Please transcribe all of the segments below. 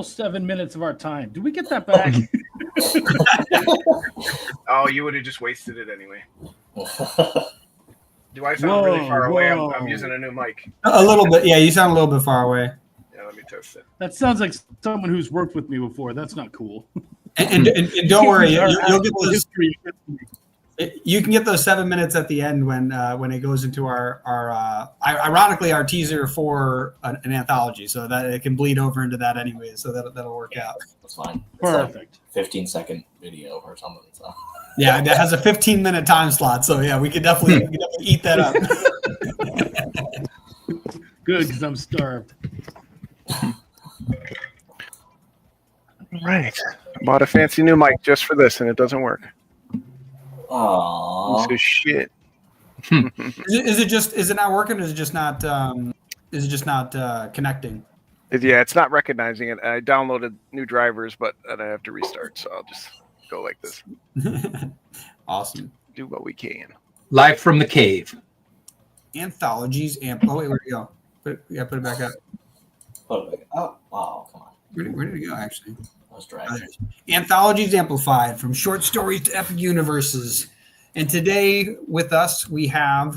7 minutes of our time. Do we get that back? Oh, you would have just wasted it anyway. Do I sound really far away? I'm using a new mic. A little bit. Yeah, you sound a little bit far away. Yeah, let me test it. That sounds like someone who's worked with me before. That's not cool. And don't worry, you'll get those. You can get those 7 minutes at the end when it goes into our ironically our teaser for an anthology, so that it can bleed over into that anyway. So that'll work out. That's fine. It's Perfect. Like 15-second video or something. So. Yeah, that has a 15-minute time slot. So yeah, we could definitely eat that up. Good, because I'm starved. Right. I bought a fancy new mic just for this, and it doesn't work. Aww. This is shit. Is it not working? Or is it just not connecting? Yeah, it's not recognizing it. I downloaded new drivers, but then I have to restart, so I'll just go like this. Awesome. Do what we can. Live from the cave. Anthologies Amplified. Oh wait, where'd it go? Put it back up. Oh, wow, come on. Where did it go? Actually, I was dragging. Anthologies Amplified, from short stories to epic universes. And today with us we have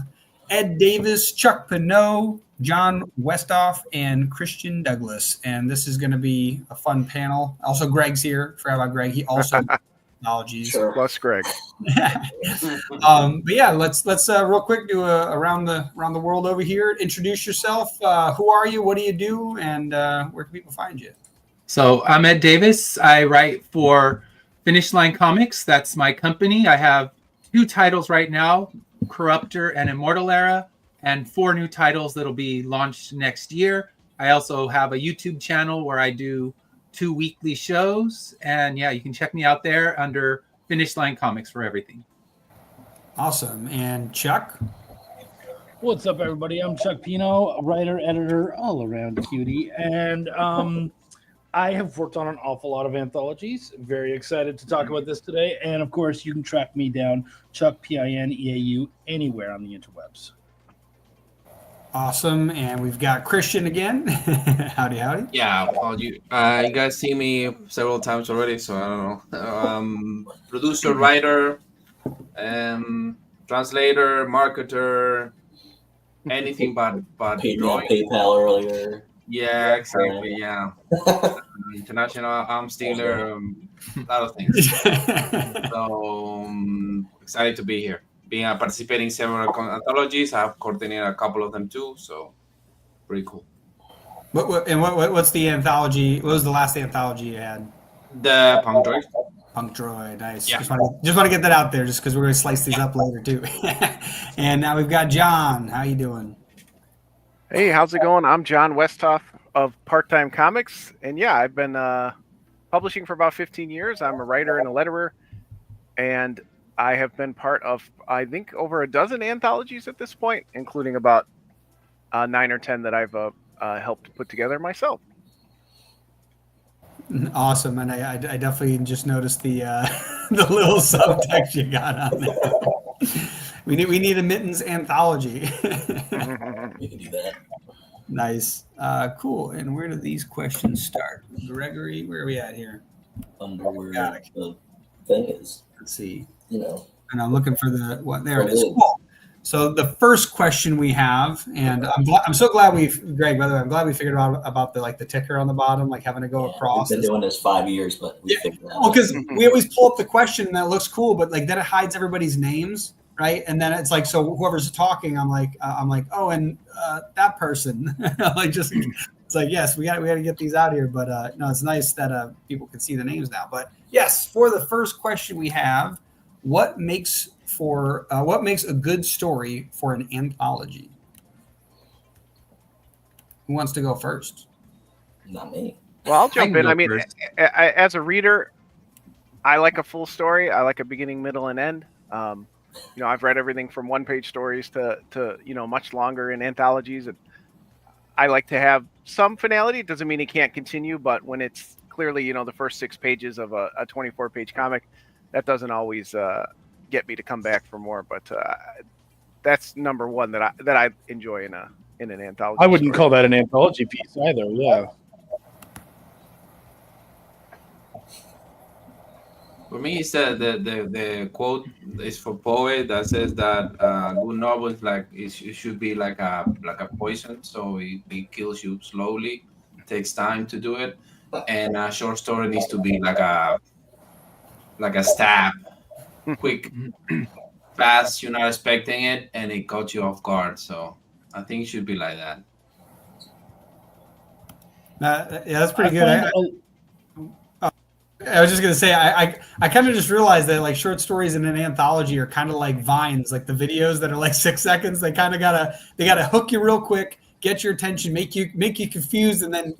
Ed Davis, Chuck Pinot, John Westoff, and Christian Douglas. And this is going to be a fun panel. Also, Greg's here. Forgot about Greg. He also Anthologies. Sure. Plus Greg. But yeah, let's real quick do a around the world over here. Introduce yourself. Who are you? What do you do? And where can people find you? So I'm Ed Davis. I write for Finish Line Comics. That's my company. I have 2 titles right now, Corruptor and Immortal Era, and 4 new titles that'll be launched next year. I also have a YouTube channel where I do 2 weekly shows. And yeah, you can check me out there under Finish Line Comics for everything. Awesome. And Chuck? What's up, everybody? I'm Chuck Pino, writer, editor, all around cutie. And I have worked on an awful lot of anthologies. Very excited to talk about this today. And of course, you can track me down, Chuck, Pineau, anywhere on the interwebs. Awesome. And we've got Christian again. Howdy. Yeah, well, you guys see me several times already, so I don't know. Producer, writer, translator, marketer, anything but drawing. PayPal earlier. Yeah, exactly. Yeah, international arms dealer, a lot of things. So excited to be here. Participating in several anthologies. I've coordinated a couple of them too, so pretty cool. What's the anthology? What was the last anthology you had? The Punk Droid. Punk Droid, nice. Yeah. Just want to get that out there, just because we're going to slice these up later too. And now we've got John. How you doing? Hey, how's it going? I'm John Westoff of Part-Time Comics, and yeah, I've been publishing for about 15 years. I'm a writer and a letterer, and I have been part of, I think, over a dozen anthologies at this point, including about 9 or 10 that I've helped put together myself. Awesome, and I definitely just noticed the the little subtext you got on there. We need a Mittens anthology. You can do that. Nice, cool. And where do these questions start? Gregory, where are we at here? Under where the thing is. Let's see. You know. And I'm looking for there it is. Cool. So the first question we have, and I'm so glad Greg, by the way, I'm glad we figured out about the ticker on the bottom, like having to go across. We've been doing this 5 years, but we figured that out. Well, because we always pull up the question and that looks cool, but then it hides everybody's names, right? And then it's like, so whoever's talking, I'm like, oh, and that person, it's like, yes, we got to get these out here, but no, it's nice that people can see the names now. But yes, for the first question we have, what makes a good story for an anthology? Who wants to go first? Not me. Well, I'll jump in. I mean, as a reader, I like a full story. I like a beginning, middle, and end. I've read everything from one-page stories to much longer in anthologies. And I like to have some finality. It doesn't mean it can't continue, but when it's clearly the first 6 pages of a 24-page comic, that doesn't always get me to come back for more. But that's number one that I enjoy in an anthology. I wouldn't call that an anthology piece either. Yeah. For me, it's the quote is for poet that says that good novel is like it should be like a poison, so it kills you slowly, takes time to do it, and a short story needs to be like a stab, quick, fast. You're not expecting it, and it caught you off guard. So I think it should be like that. Yeah, that's pretty good. I was just gonna say, I kind of just realized that like short stories in an anthology are kind of like vines, like the videos that are like 6 seconds. They kind of gotta hook you real quick, get your attention, make you confused, and then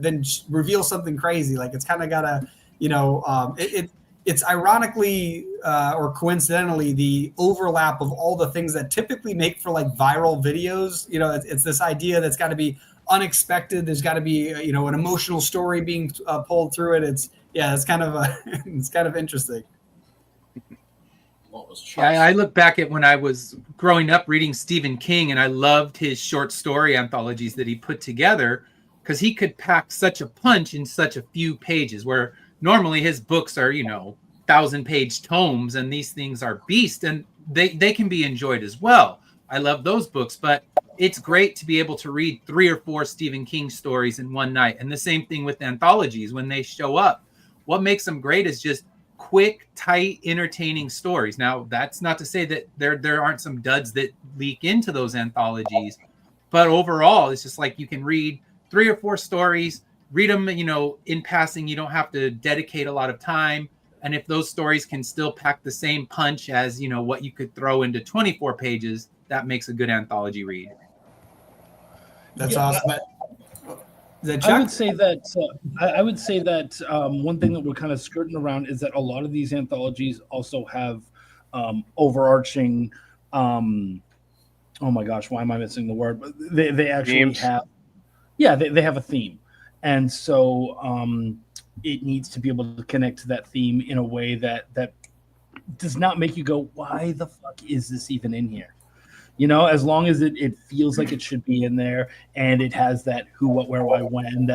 then reveal something crazy. Like it's kind of gotta it's ironically or coincidentally the overlap of all the things that typically make for like viral videos. It's this idea that's got to be unexpected. There's got to be an emotional story being pulled through it. It's kind of it's kind of interesting. I look back at when I was growing up reading Stephen King, and I loved his short story anthologies that he put together because he could pack such a punch in such a few pages, where normally his books are 1,000-page tomes, and these things are beasts, and they can be enjoyed as well. I love those books, but it's great to be able to read 3 or 4 Stephen King stories in one night. And the same thing with anthologies when they show up. What makes them great is just quick, tight, entertaining stories. Now, that's not to say that there aren't some duds that leak into those anthologies, but overall, it's just like you can read 3 or 4 stories, read them, in passing. You don't have to dedicate a lot of time. And if those stories can still pack the same punch as, what you could throw into 24 pages, that makes a good anthology read. That's awesome. I would say that one thing that we're kind of skirting around is that a lot of these anthologies also have overarching. Oh my gosh, why am I missing the word? But they actually Themes. have. Yeah, they have a theme, and so it needs to be able to connect to that theme in a way that does not make you go, "Why the fuck is this even in here?" As long as it feels like it should be in there, and it has that who, what, where, why, when,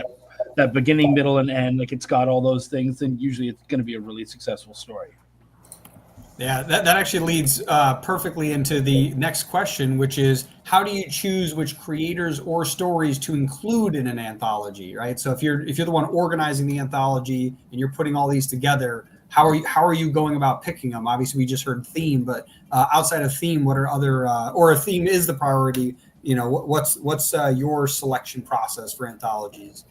that beginning, middle, and end, like it's got all those things, then usually it's going to be a really successful story. Yeah, that actually leads perfectly into the next question, which is how do you choose which creators or stories to include in an anthology, right? So if you're the one organizing the anthology and you're putting all these together, how are you going about picking them? Obviously, we just heard theme, but outside of theme, what are other or if theme is the priority, what's your selection process for anthologies?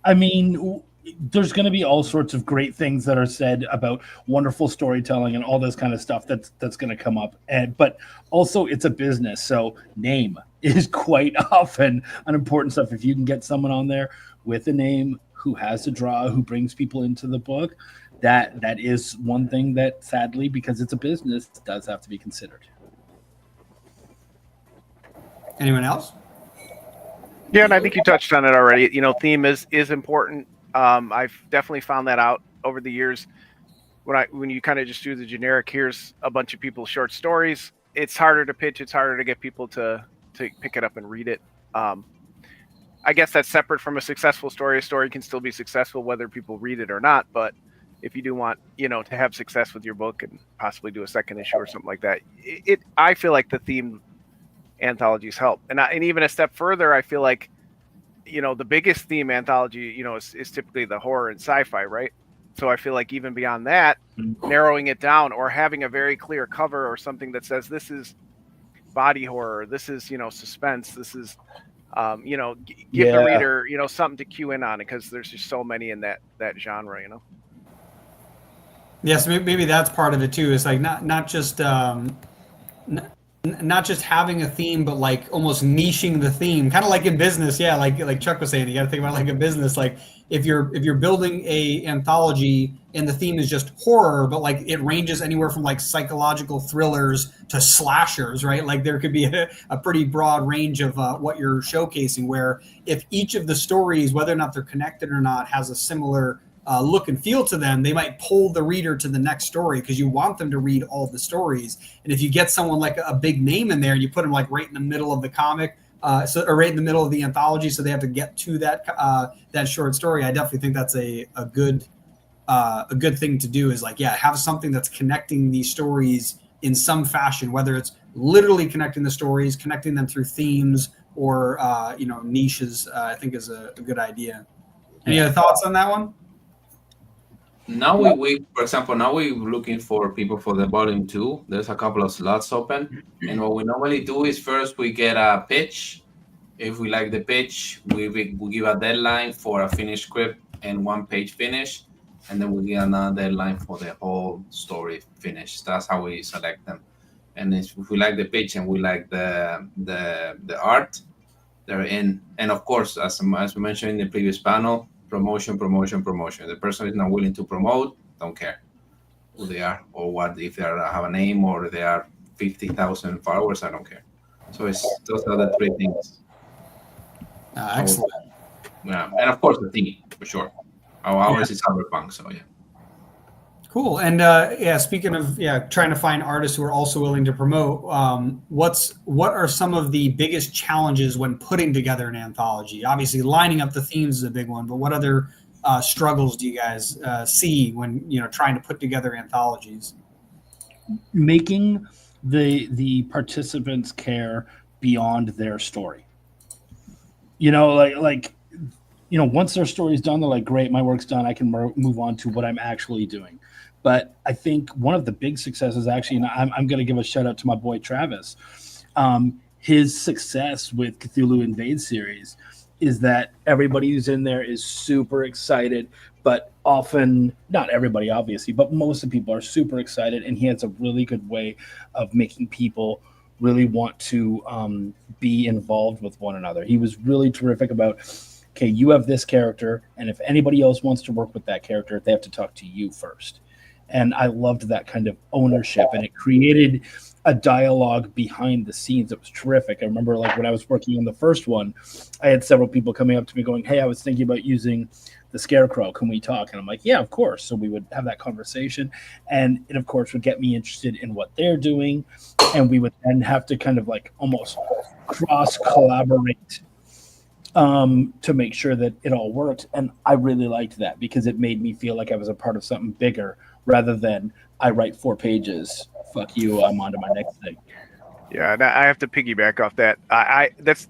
I mean, there's going to be all sorts of great things that are said about wonderful storytelling and all this kind of stuff that's going to come up. But also it's a business. So name is quite often an important stuff. If you can get someone on there with a name who has to draw, who brings people into the book, that is one thing that sadly, because it's a business, does have to be considered. Anyone else? Yeah, and I think you touched on it already. Theme is important. I've definitely found that out over the years. When you kind of just do the generic, here's a bunch of people's short stories, it's harder to pitch. It's harder to get people to pick it up and read it. I guess that's separate from a successful story. A story can still be successful whether people read it or not. But if you do want, to have success with your book and possibly do a second issue or something like that, I feel like the theme anthologies help. And even a step further, I feel like, the biggest theme anthology, is typically the horror and sci-fi, right? So I feel like even beyond that, narrowing it down or having a very clear cover or something that says this is body horror, this is, suspense, this is, give the reader, something to cue in on it, because there's just so many in that genre, Yes, maybe that's part of it too. It's like not just not just having a theme, but like almost niching the theme, kind of like in business. Yeah, like Chuck was saying, you got to think about it like a business. Like if you're building a anthology and the theme is just horror, but like it ranges anywhere from like psychological thrillers to slashers, right? Like there could be a pretty broad range of what you're showcasing. Where if each of the stories, whether or not they're connected or not, has a similar look and feel to them, they might pull the reader to the next story because you want them to read all the stories. And if you get someone like a big name in there and you put them like right in the middle of the comic, or right in the middle of the anthology, so they have to get to that short story. I definitely think that's a good thing to do. Is like, yeah, have something that's connecting these stories in some fashion, whether it's literally connecting the stories, connecting them through themes or niches. I think is a good idea. Any other thoughts on that one? Now we for example, now we're looking for people for the volume 2. There's a couple of slots open, and what we normally do is first we get a pitch. If we like the pitch, we give a deadline for a finished script and 1-page finish, and then we give another deadline for the whole story finished. That's how we select them. And if we like the pitch and we like the art, they're in. And of course, as we mentioned in the previous panel, promotion. The person is not willing to promote, don't care who they are or what, if they have a name or they are 50,000 followers, I don't care. So those are the 3 things. Excellent. Yeah, and of course the theme for sure. Ours is cyberpunk, so yeah. Cool. And speaking of trying to find artists who are also willing to promote, what are some of the biggest challenges when putting together an anthology? Obviously, lining up the themes is a big one, but what other struggles do you guys see when trying to put together anthologies? Making the participants care beyond their story. Once their story's done, they're like, great, my work's done. I can move on to what I'm actually doing. But I think one of the big successes, actually, and I'm going to give a shout out to my boy Travis, his success with Cthulhu Invade series is that everybody who's in there is super excited, but often, not everybody, obviously, but most of the people are super excited, and he has a really good way of making people really want to be involved with one another. He was really terrific about, okay, you have this character, and if anybody else wants to work with that character, they have to talk to you first. And I loved that kind of ownership, and it created a dialogue behind the scenes that was terrific. I remember, when I was working on the first one, I had several people coming up to me going, hey, I was thinking about using the Scarecrow. Can we talk? And I'm like, yeah, of course. So we would have that conversation, and it, of course, would get me interested in what they're doing, and we would then have to kind of almost cross-collaborate to make sure that it all worked. And I really liked that because it made me feel like I was a part of something bigger rather than I write 4 pages. Fuck you, I'm on to my next thing. Yeah, and I have to piggyback off that. That's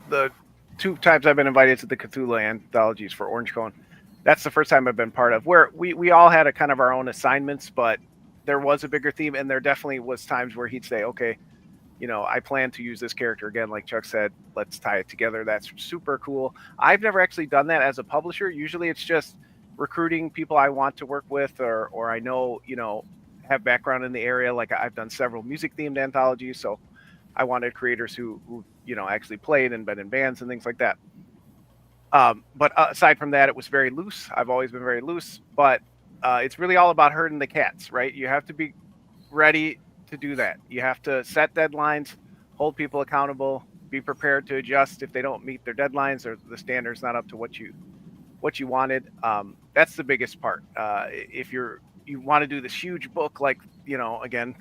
the 2 times I've been invited to the Cthulhu anthologies for Orange Cone. That's the first time I've been part of, where we all had a kind of our own assignments, but there was a bigger theme, and there definitely was times where he'd say, okay, I plan to use this character again, like Chuck said, let's tie it together. That's super cool. I've never actually done that as a publisher. Usually it's just recruiting people I want to work with or I know, have background in the area. Like I've done several music themed anthologies. So I wanted creators who actually played and been in bands and things like that. But aside from that, it was very loose. I've always been very loose, but it's really all about herding the cats, right? You have to be ready to do that. You have to set deadlines, hold people accountable, be prepared to adjust if they don't meet their deadlines or the standard's not up to what you wanted. That's the biggest part. If you want to do this huge book, again,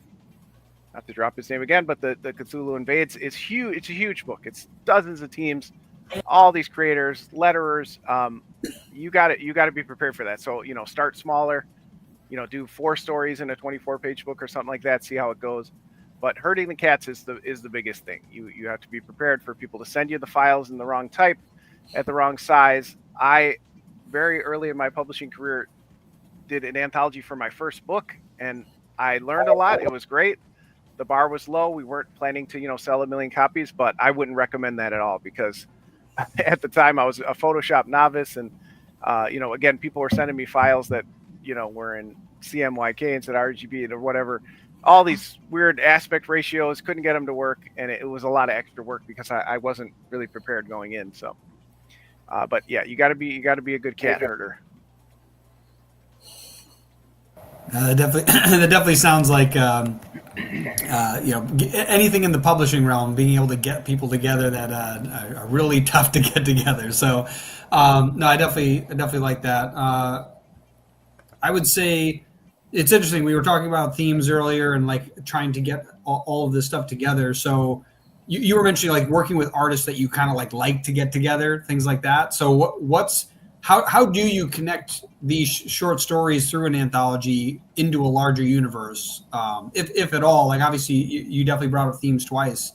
not to drop his name again, but the Cthulhu Invades is huge. It's a huge book. It's dozens of teams, all these creators, letterers. You got to be prepared for that. So, start smaller, do 4 stories in a 24-page book or something like that, see how it goes. But herding the cats is the biggest thing. You have to be prepared for people to send you the files in the wrong type, at the wrong size. I, very early in my publishing career, did an anthology for my first book, and I learned a lot. It was great. The bar was low. We weren't planning to, sell 1 million copies, but I wouldn't recommend that at all because at the time I was a Photoshop novice, and again, people were sending me files that were in CMYK instead of RGB or whatever. All these weird aspect ratios, couldn't get them to work, and it was a lot of extra work because I wasn't really prepared going in. So, but yeah, you got to be a good cat herder. That definitely sounds like anything in the publishing realm, being able to get people together that are really tough to get together. So, no, I definitely like that. I would say it's interesting. We were talking about themes earlier and trying to get all of this stuff together. So you were mentioning like working with artists that you kind of like to get together, things like that. So how do you connect these short stories through an anthology into a larger universe, if at all? Like obviously you definitely brought up themes twice,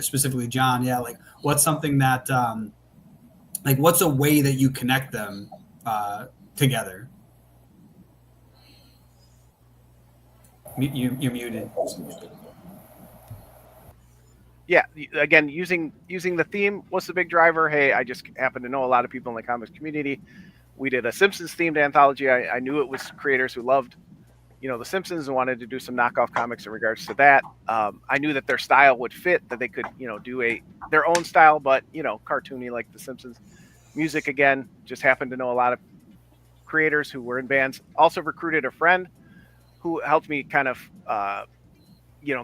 specifically John. Yeah, like what's something that like what's a way that you connect them together? You're muted. Yeah, again, using the theme. What's the big driver? Hey, I just happen to know a lot of people in the comics community. We did a Simpsons themed anthology. I knew it was creators who loved, the Simpsons and wanted to do some knockoff comics in regards to that. I knew that their style would fit, that they could, do their own style, but cartoony like the Simpsons. Music, again, just happened to know a lot of creators who were in bands. Also recruited a friend who helped me kind of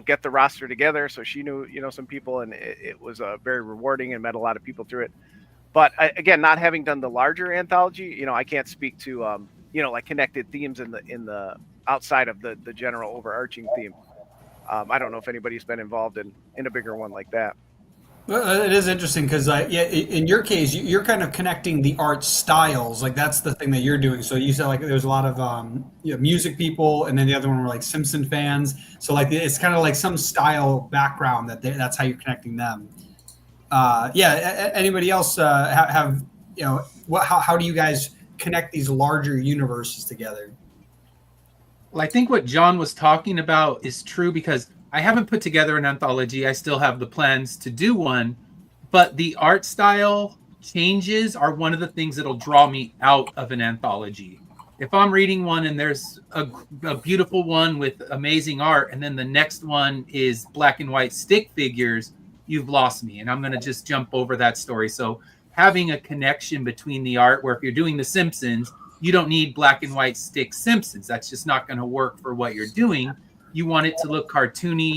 get the roster together. So she knew, some people, and it was very rewarding and met a lot of people through it. But again, not having done the larger anthology, I can't speak to, like connected themes in the outside of the general overarching theme. I don't know if anybody's been involved in a bigger one like that. Well, it is interesting because, in your case, you're kind of connecting the art styles. Like that's the thing that you're doing. So you said like there's a lot of music people, and then the other one were like Simpson fans. So like it's kind of like some style background that's how you're connecting them. Anybody else have how do you guys connect these larger universes together? Well, I think what John was talking about is true because I haven't put together an anthology. I still have the plans to do one, but the art style changes are one of the things that'll draw me out of an anthology. If I'm reading one and there's a beautiful one with amazing art, and then the next one is black and white stick figures, you've lost me, and I'm going to just jump over that story. So having a connection between the art, where if you're doing The Simpsons, you don't need black and white stick Simpsons. That's just not going to work for what you're doing. You want it to look cartoony.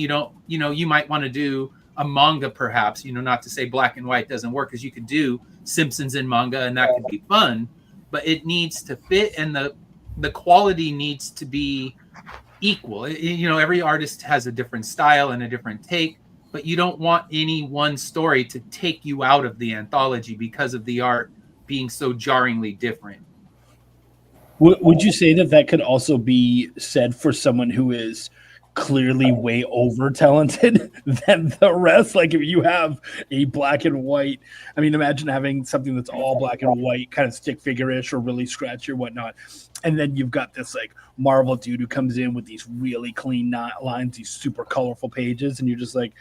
You might want to do a manga perhaps, not to say black and white doesn't work, because you could do Simpsons in manga and that could be fun, but it needs to fit, and the quality needs to be equal. Every artist has a different style and a different take, but you don't want any one story to take you out of the anthology because of the art being so jarringly different. Would you say that could also be said for someone who is clearly way over talented than the rest? Like if you have a black and white, I mean, imagine having something that's all black and white, kind of stick figure-ish or really scratchy or whatnot, and then you've got this like Marvel dude who comes in with these really clean lines, these super colorful pages, and you're just like,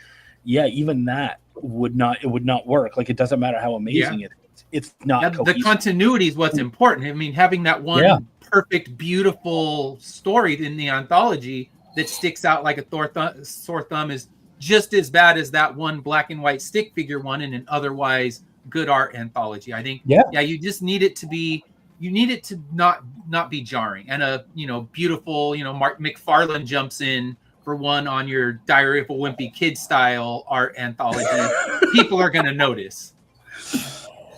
yeah, even that would not work. Like it doesn't matter how amazing it is. It's not the continuity is what's important. I mean, having that one perfect, beautiful story in the anthology that sticks out like a sore thumb is just as bad as that one black and white stick figure one in an otherwise good art anthology. I think, you just need it to be, you need it to not be jarring. And a beautiful, Mark McFarlane jumps in for one on your Diary of a Wimpy Kid style art anthology. People are going to notice.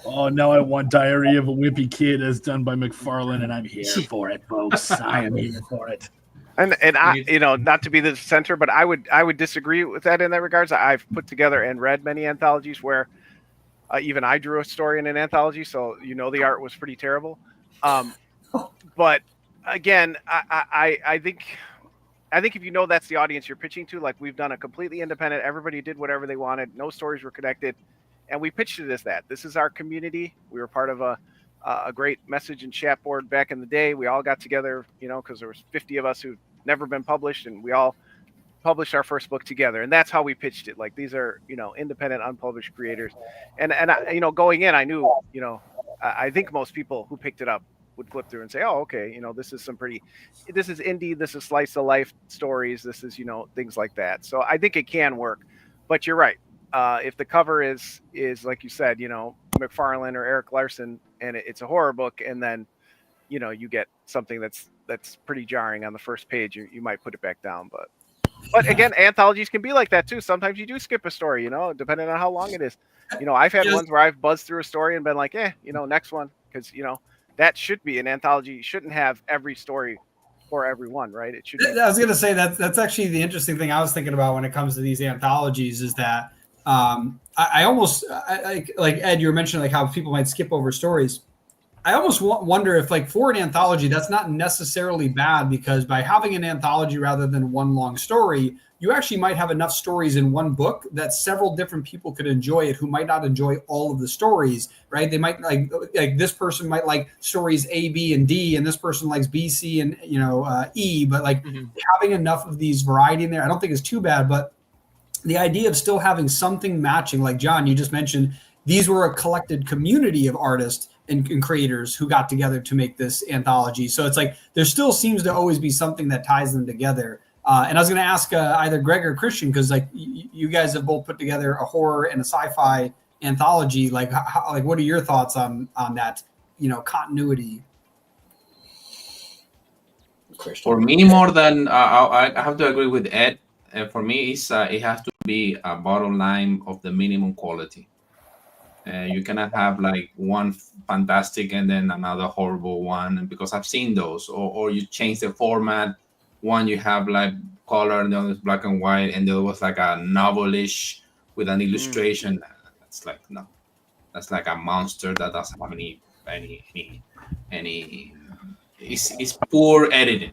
Oh, now I want Diary of a Wimpy Kid as done by McFarlane, and I'm here for it, folks. I am here for it. And I, not to be the center, but I would disagree with that in that regards. I've put together and read many anthologies where even I drew a story in an anthology, so the art was pretty terrible. But again, I think if that's the audience you're pitching to, like we've done a completely independent, everybody did whatever they wanted, no stories were connected. And we pitched it as that. This is our community. We were part of a great message and chat board back in the day. We all got together, because there was 50 of us who'd never been published, and we all published our first book together. And that's how we pitched it. Like these are, independent, unpublished creators. And I, going in, I knew, I think most people who picked it up would flip through and say, oh, okay, this is this is indie, this is slice of life stories, this is, things like that. So I think it can work. But you're right. If the cover is like you said, McFarlane or Eric Larson, and it's a horror book, and then you get something that's pretty jarring on the first page, you might put it back down. But again, anthologies can be like that too. Sometimes you do skip a story, depending on how long it is. I've had ones where I've buzzed through a story and been like, next one, because that should be an anthology. You shouldn't have every story for everyone, right? It should. I was going to say that's actually the interesting thing I was thinking about when it comes to these anthologies is that I almost like Ed, you were mentioning like how people might skip over stories. I almost wonder if like for an anthology, that's not necessarily bad, because by having an anthology rather than one long story, you actually might have enough stories in one book that several different people could enjoy it who might not enjoy all of the stories, right? They might like this person might like stories A, B, and D, and this person likes B, C, and E, but like having enough of these variety in there, I don't think is too bad. But the idea of still having something matching, like John, you just mentioned, these were a collected community of artists and creators who got together to make this anthology. So it's like there still seems to always be something that ties them together. And I was going to ask either Greg or Christian, because like you guys have both put together a horror and a sci-fi anthology. Like, what are your thoughts on that? Continuity. Christian. For me, more than I have to agree with Ed. For me, it has to be a bottom line of the minimum quality. You cannot have like one fantastic and then another horrible one, because I've seen those. Or you change the format. One you have like color and the other is black and white, and the other was like a novelish with an illustration. That's like no, that's like a monster that doesn't have any. It's poor editing,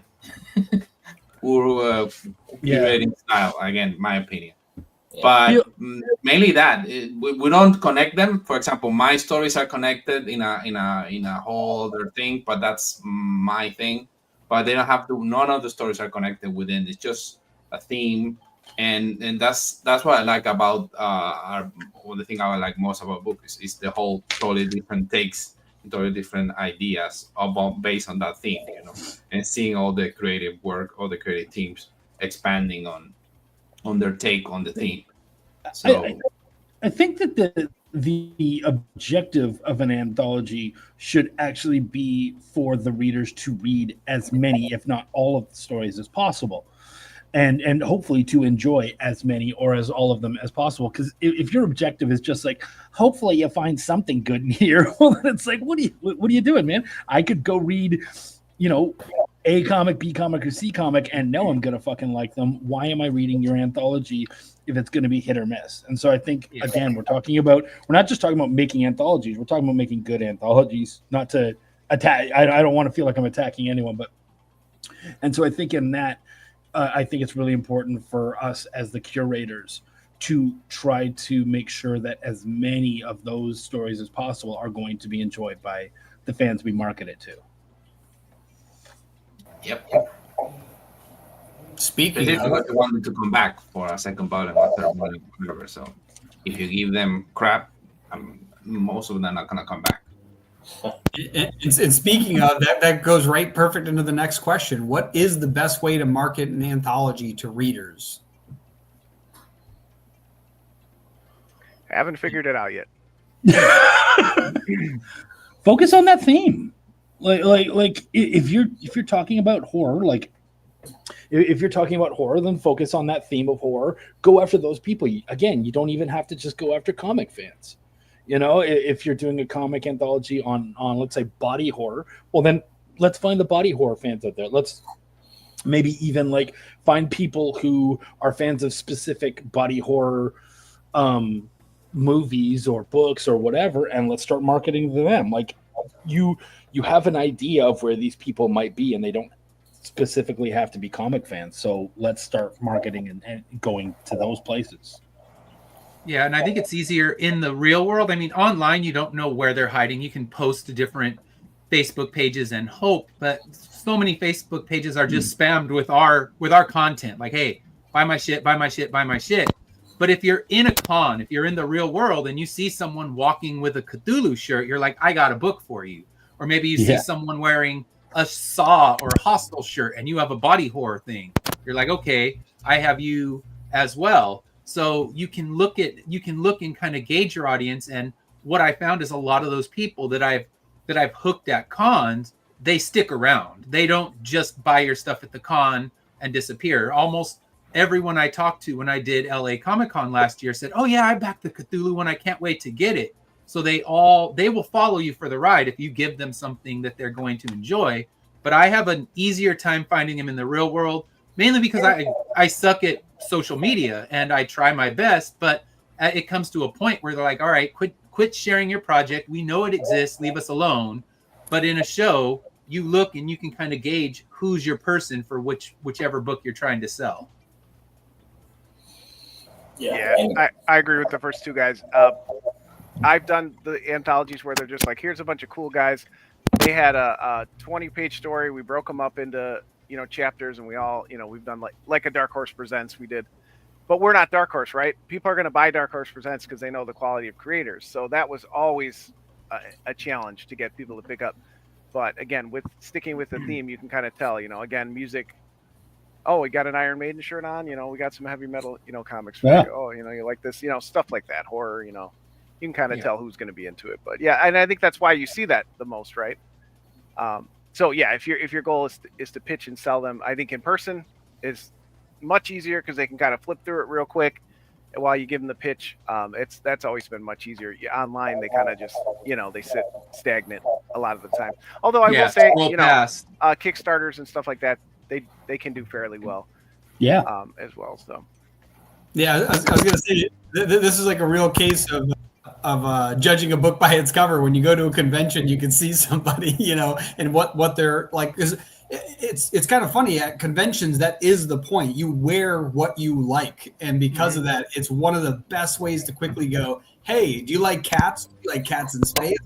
poor editing style. Again, my opinion. But mainly that we don't connect them. For example, my stories are connected in a whole other thing, but that's my thing. But they don't have to. None of the stories are connected within. It's just a theme, and that's what I like about the thing I like most about books is the whole totally different takes, totally different ideas based on that theme, and seeing all the creative work, all the creative teams expanding on their take on the theme. So I think that the objective of an anthology should actually be for the readers to read as many, if not all, of the stories as possible, and hopefully to enjoy as many or as all of them as possible. Because if your objective is just like, hopefully you find something good in here, well, then it's like, what are you doing, man? I could go read, A comic, B comic, or C comic, and know I'm gonna fucking like them. Why am I reading your anthology if it's going to be hit or miss? And so I think, again, we're not just talking about making anthologies. We're talking about making good anthologies, not to attack. I don't want to feel like I'm attacking anyone, and so I think in that, I think it's really important for us as the curators to try to make sure that as many of those stories as possible are going to be enjoyed by the fans we market it to. Yep. Speaking of, they wanted to come back for a second volume or third volume, whatever. So if you give them crap, most of them are not gonna come back. And speaking of that goes right perfect into the next question. What is the best way to market an anthology to readers? I haven't figured it out yet. Focus on that theme. Like if you're talking about horror, like if you're talking about horror, then focus on that theme of horror. Go after those people. Again, you don't even have to just go after comic fans. If you're doing a comic anthology on let's say body horror, well then let's find the body horror fans out there. Let's maybe even like find people who are fans of specific body horror movies or books or whatever, and let's start marketing to them. Like you have an idea of where these people might be, and they don't specifically have to be comic fans. So let's start marketing and going to those places. Yeah, and I think it's easier in the real world. I mean, online, you don't know where they're hiding. You can post to different Facebook pages and hope, but so many Facebook pages are just spammed with our content. Like, hey, buy my shit, buy my shit, buy my shit. But if you're in a con, if you're in the real world and you see someone walking with a Cthulhu shirt, you're like, I got a book for you. Or maybe you see someone wearing a Saw or a Hostel shirt and you have a body horror thing. You're like, okay, I have you as well. So you can look and kind of gauge your audience. And what I found is a lot of those people that I've hooked at cons, they stick around. They don't just buy your stuff at the con and disappear. Almost everyone I talked to when I did LA Comic Con last year said, oh yeah, I backed the Cthulhu one. I can't wait to get it. So they will follow you for the ride if you give them something that they're going to enjoy. but I have an easier time finding them in the real world, mainly because I suck at social media and I try my best, but it comes to a point where they're like, all right, quit sharing your project. We know it exists. Leave us alone. But in a show, you look and you can kind of gauge who's your person for whichever book you're trying to sell. Yeah, I agree with the first two guys. I've done the anthologies where they're just like, here's a bunch of cool guys. They had a 20-page story. We broke them up into, chapters, and we all, we've done like a Dark Horse Presents we did. But we're not Dark Horse, right? People are going to buy Dark Horse Presents because they know the quality of creators. So that was always a challenge to get people to pick up. But again, with sticking with the theme, you can kind of tell, again, music. Oh, we got an Iron Maiden shirt on. We got some heavy metal, comics for you. Oh, you like this, stuff like that. Horror, you can kind of tell who's going to be into it. But yeah, and I think that's why you see that the most, right? So yeah, if your goal is to pitch and sell them, I think in person is much easier because they can kind of flip through it real quick while you give them the pitch. That's always been much easier. Online, they kind of just they sit stagnant a lot of the time. Although I will say, Kickstarters and stuff like that, they can do fairly well. Yeah. As well. So. Yeah, I was going to say this is like a real case of judging a book by its cover. When you go to a convention, you can see somebody, and what they're like. It's kind of funny at conventions. That is the point. You wear what you like, and because of that, it's one of the best ways to quickly go, hey, do you like cats? Do you like cats in space?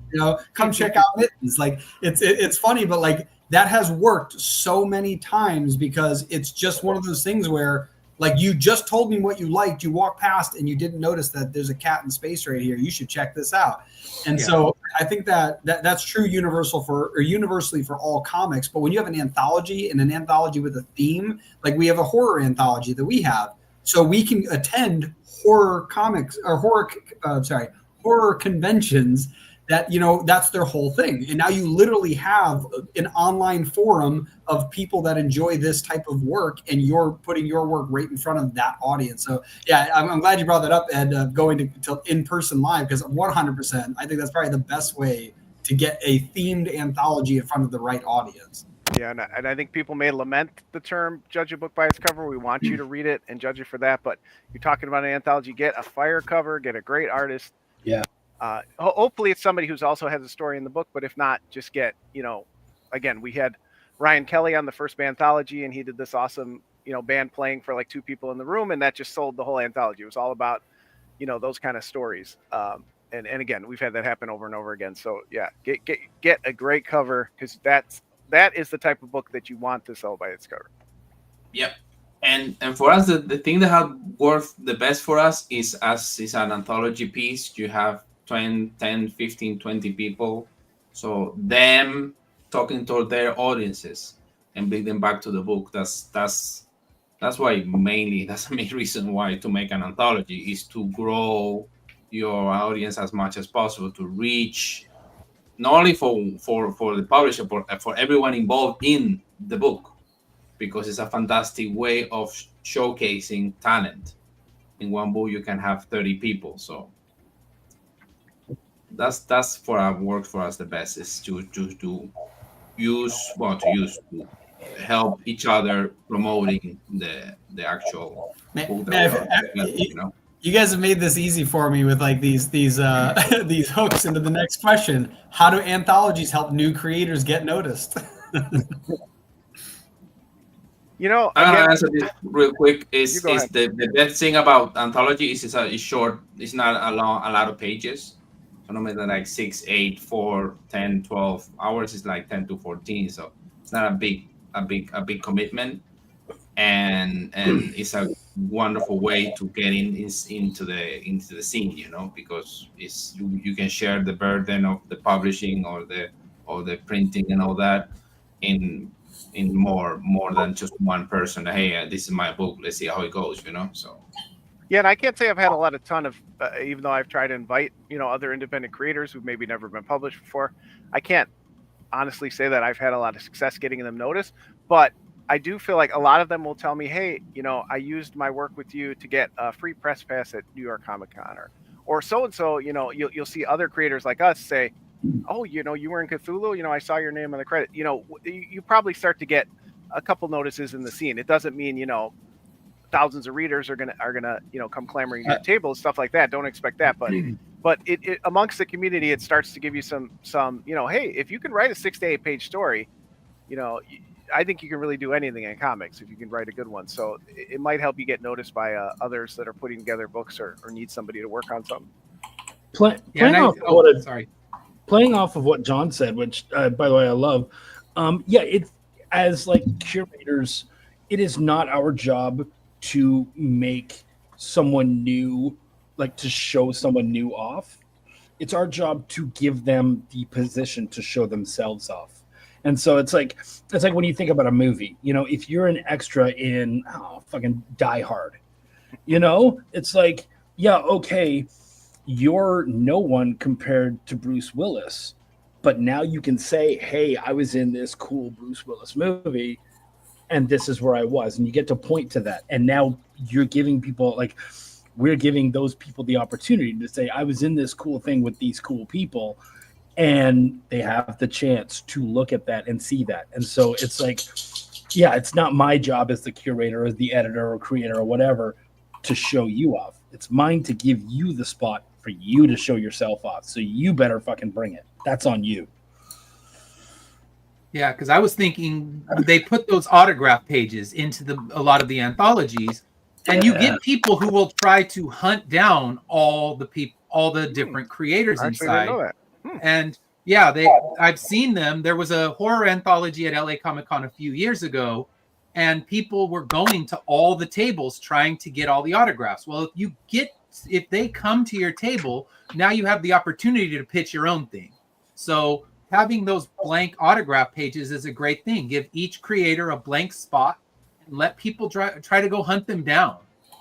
Come check out Mittens. Like it's funny, but like that has worked so many times because it's just one of those things where like you just told me what you liked, you walked past and you didn't notice that there's a cat in space right here. You should check this out. And so I think that's true universally for all comics. But when you have an anthology and an anthology with a theme, like we have a horror anthology that we have, so we can attend horror comics or horror conventions that, that's their whole thing. And now you literally have an online forum of people that enjoy this type of work, and you're putting your work right in front of that audience. So yeah, I'm glad you brought that up, Ed, going to in-person live, because 100%, I think that's probably the best way to get a themed anthology in front of the right audience. Yeah, and I think people may lament the term judge a book by its cover. We want you to read it and judge it for that. But you're talking about an anthology, get a fire cover, get a great artist. Yeah. Hopefully it's somebody who's also has a story in the book, but if not, just get, again, we had Ryan Kelly on the first anthology, and he did this awesome, band playing for like two people in the room, and that just sold the whole anthology. It was all about, those kind of stories. And again, we've had that happen over and over again. So yeah, get a great cover, because that is the type of book that you want to sell by its cover. Yep. And for us, the thing that has worked the best for us is an anthology piece. You have 10, 15, 20 people. So them talking to their audiences and bring them back to the book. That's why mainly, that's the main reason why to make an anthology is to grow your audience as much as possible, to reach not only for the publisher, but for everyone involved in the book, because it's a fantastic way of showcasing talent. In one book, you can have 30 people. So that's for our work for us the best, is to help each other promoting the actual book. You guys have made this easy for me with like these these hooks into the next question. How do anthologies help new creators get noticed? I'm gonna answer this real quick. Is the best thing about anthology is it's short. It's not a lot of pages. So normally like 6, 8, 4, 10, 12 hours is like 10 to 14. So it's not a big commitment, and it's a wonderful way to get into the scene, because it's you can share the burden of the publishing or the printing and all that in more than just one person. Hey, this is my book, let's see how it goes, so. Yeah, and I can't say I've had a ton of, even though I've tried to invite, other independent creators who've maybe never been published before, I can't honestly say that I've had a lot of success getting them noticed, but I do feel like a lot of them will tell me, hey, I used my work with you to get a free press pass at New York Comic Con, or so-and-so, you'll see other creators like us say, oh, you were in Cthulhu. I saw your name on the credit. You probably start to get a couple notices in the scene. It doesn't mean thousands of readers are gonna come clamoring to your table, stuff like that. Don't expect that, but it amongst the community, it starts to give you some hey, if you can write a 6 to 8 page story, I think you can really do anything in comics if you can write a good one. So it might help you get noticed by others that are putting together books or need somebody to work on something. Playing off of what John said, which by the way I love. It as like curators, it is not our job to make someone new, like to show someone new off. It's our job to give them the position to show themselves off. And so it's like when you think about a movie, if you're an extra in fucking Die Hard, it's like, yeah, okay, you're no one compared to Bruce Willis, but now you can say, hey, I was in this cool Bruce Willis movie and this is where I was, and you get to point to that. And now you're giving people, like, we're giving those people the opportunity to say, I was in this cool thing with these cool people, and they have the chance to look at that and see that. And so it's like, yeah, it's not my job as the curator, as the editor or creator or whatever to show you off. It's mine to give you the spot for you to show yourself off. So you better fucking bring it. That's on you. Yeah, because I was thinking they put those autograph pages into a lot of the anthologies, and you get people who will try to hunt down all the different creators inside. And yeah, I've seen them. There was a horror anthology at LA Comic-Con a few years ago, and people were going to all the tables trying to get all the autographs. Well, if they come to your table, now you have the opportunity to pitch your own thing. So having those blank autograph pages is a great thing. Give each creator a blank spot and let people try to go hunt them down,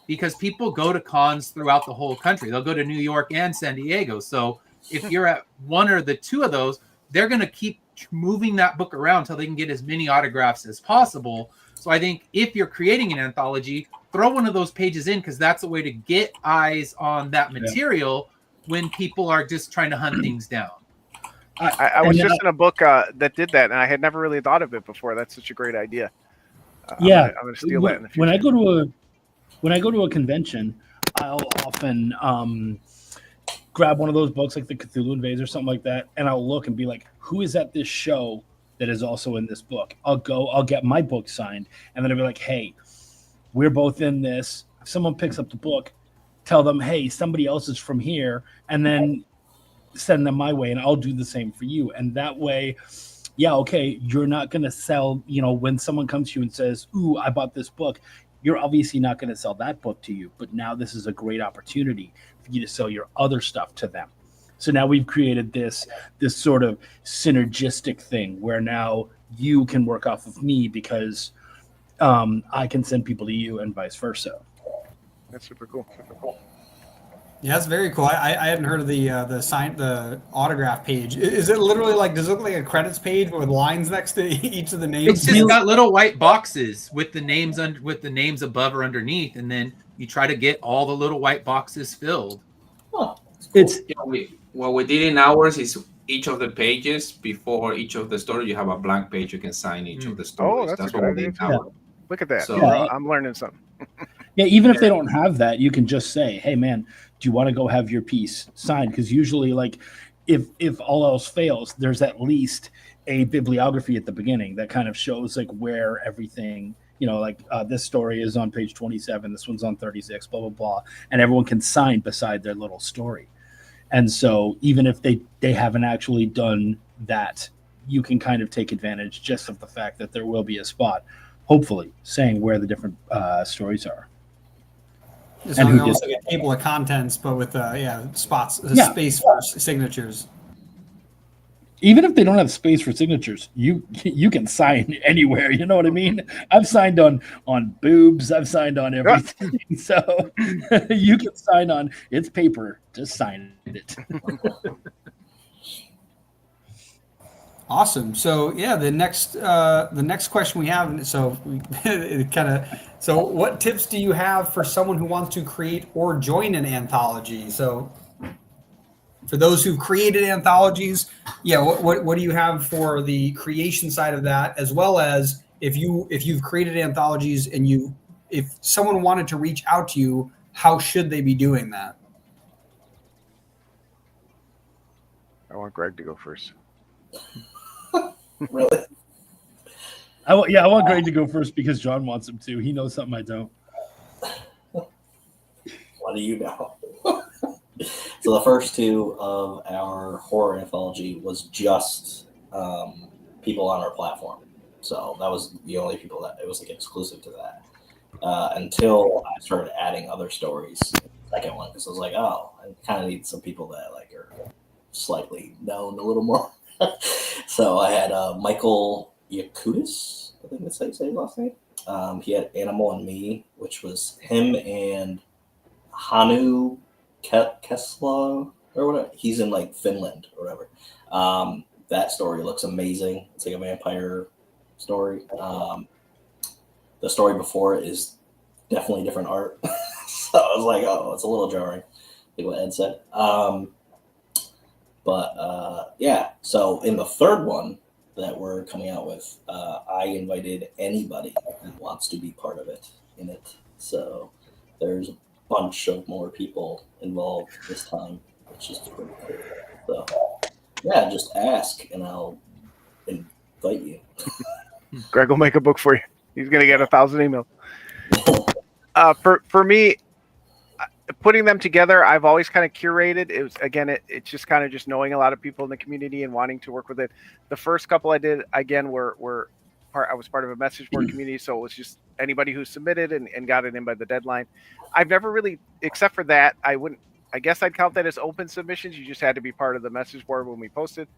because people go to cons throughout the whole country. They'll go to New York and San Diego. So if you're at one or the two of those, they're going to keep moving that book around until they can get as many autographs as possible. So I think if you're creating an anthology, throw one of those pages in, because that's a way to get eyes on that material when people are just trying to hunt things down. I was just in a book that did that, and I had never really thought of it before. That's such a great idea. I'm going to steal that in the future. When I go to a convention, I'll often grab one of those books like the Cthulhu Invaders or something like that, and I'll look and be like, who is at this show that is also in this book? I'll get my book signed, and then I'll be like, hey, we're both in this. If someone picks up the book, tell them, hey, somebody else is from here, and then send them my way, and I'll do the same for you. And that way, yeah, okay, you're not going to sell, when someone comes to you and says, ooh, I bought this book, you're obviously not going to sell that book to you, but now this is a great opportunity for you to sell your other stuff to them. So now we've created this sort of synergistic thing where now you can work off of me because I can send people to you and vice versa. That's super cool. Yeah, that's very cool. I hadn't heard of the autograph page. Is it literally does it look like a credits page with lines next to each of the names? It's just got little white boxes with the names above or underneath, and then you try to get all the little white boxes filled. Oh, what we did in ours is each of the pages before each of the stories, you have a blank page you can sign each of the stories. That's what we did. Look at that. So, I'm learning something. Yeah, even if they don't have that, you can just say, hey, man, do you want to go have your piece signed? Because usually, if all else fails, there's at least a bibliography at the beginning that kind of shows where everything, this story is on page 27, this one's on 36, blah, blah, blah. And everyone can sign beside their little story. And so even if they haven't actually done that, you can kind of take advantage just of the fact that there will be a spot, hopefully, saying where the different stories are. It's almost like a table of contents, but with spots, space for signatures. Even if they don't have space for signatures, you can sign anywhere. You know what I mean? I've signed on boobs. I've signed on everything. So you can sign on. It's paper. Just sign it. Awesome. So the next question we have. So what tips do you have for someone who wants to create or join an anthology? So for those who've created anthologies, yeah, what do you have for the creation side of that, as well as if you've created anthologies and if someone wanted to reach out to you, how should they be doing that? I want Greg to go first. Really? I want Greg to go first because John wants him to. He knows something I don't. What do you know? So the first two of our horror anthology was just people on our platform. So that was the only people that it was like exclusive to that. Until I started adding other stories in the second one, because I was like, oh, I kind of need some people that like are slightly known a little more. So I had Michael Yakutis, I think that's how you say his last name. He had Animal and Me, which was him and Hanu Kessler or whatever. He's in like Finland or whatever. That story looks amazing. It's like a vampire story. The story before it is definitely different art. So I was like, oh, it's a little jarring, like what Ed said. Yeah, so in the third one that we're coming out with, I invited anybody that wants to be part of it in it. So there's a bunch of more people involved this time, which is pretty cool. So yeah, just ask and I'll invite you. Greg will make a book for you. He's going to get 1,000 emails. For me, putting them together, I've always kind of curated. It was it's just kind of just knowing a lot of people in the community and wanting to work with it. The first couple I did again I was part of a message board community, so it was just anybody who submitted and got it in by the deadline. I've never really, except for that, I guess I'd count that as open submissions. You just had to be part of the message board when we posted.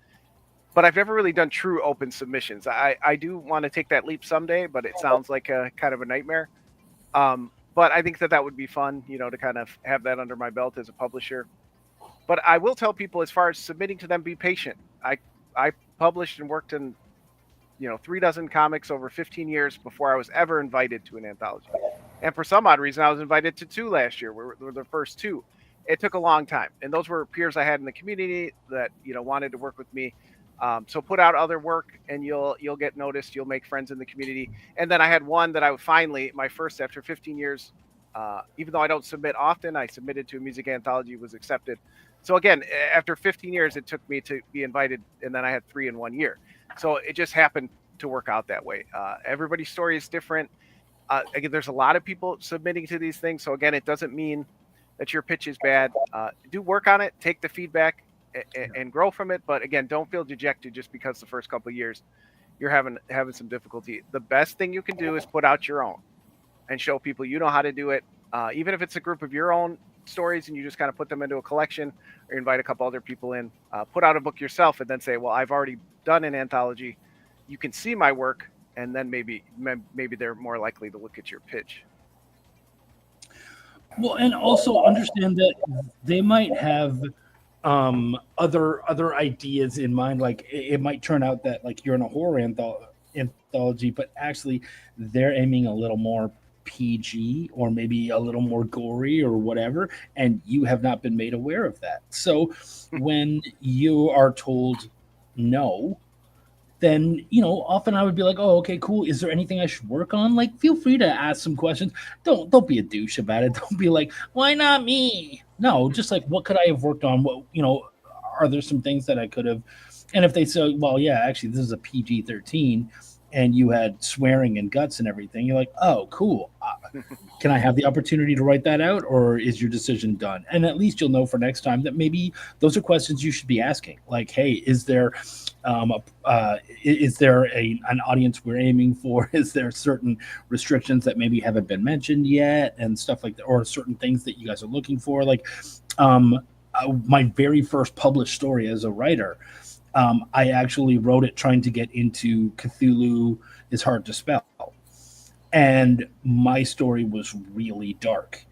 But I've never really done true open submissions. I do want to take that leap someday, but it sounds like a kind of a nightmare. But I think that would be fun, to kind of have that under my belt as a publisher. But I will tell people, as far as submitting to them, be patient. I published and worked in, 36 comics over 15 years before I was ever invited to an anthology. And for some odd reason, I was invited to 2 last year. We were the first 2. It took a long time. And those were peers I had in the community that, wanted to work with me. So put out other work and you'll get noticed. You'll make friends in the community. And then I had one that I finally, my first after 15 years, even though I don't submit often, I submitted to a music anthology, was accepted. So again, after 15 years, it took me to be invited, and then I had 3 in 1 year. So it just happened to work out that way. Everybody's story is different. Again, there's a lot of people submitting to these things. So again, it doesn't mean that your pitch is bad. Do work on it, take the feedback, and grow from it. But again, don't feel dejected just because the first couple of years you're having some difficulty. The best thing you can do is put out your own and show people you know how to do it. Even if it's a group of your own stories and you just kind of put them into a collection or invite a couple other people in, put out a book yourself and then say, well, I've already done an anthology. You can see my work. And then maybe they're more likely to look at your pitch. Well, and also understand that they might have other ideas in mind. Like it might turn out that like you're in a horror anthology, but actually they're aiming a little more PG or maybe a little more gory or whatever, and you have not been made aware of that. So when you are told no, then often I would be like, oh, okay, cool. Is there anything I should work on? Like, feel free to ask some questions. Don't be a douche about it. Don't be like, why not me? No, just like, what could I have worked on? What are there some things that I could have? And if they say, well, yeah, actually, this is a PG-13, and you had swearing and guts and everything, you're like, oh, cool. Can I have the opportunity to write that out, or is your decision done? And at least you'll know for next time that maybe those are questions you should be asking. Like, hey, is there an audience we're aiming for? Is there certain restrictions that maybe haven't been mentioned yet and stuff like that, or certain things that you guys are looking for? Like my very first published story as a writer, I actually wrote it trying to get into Cthulhu is Hard to Spell. And my story was really dark.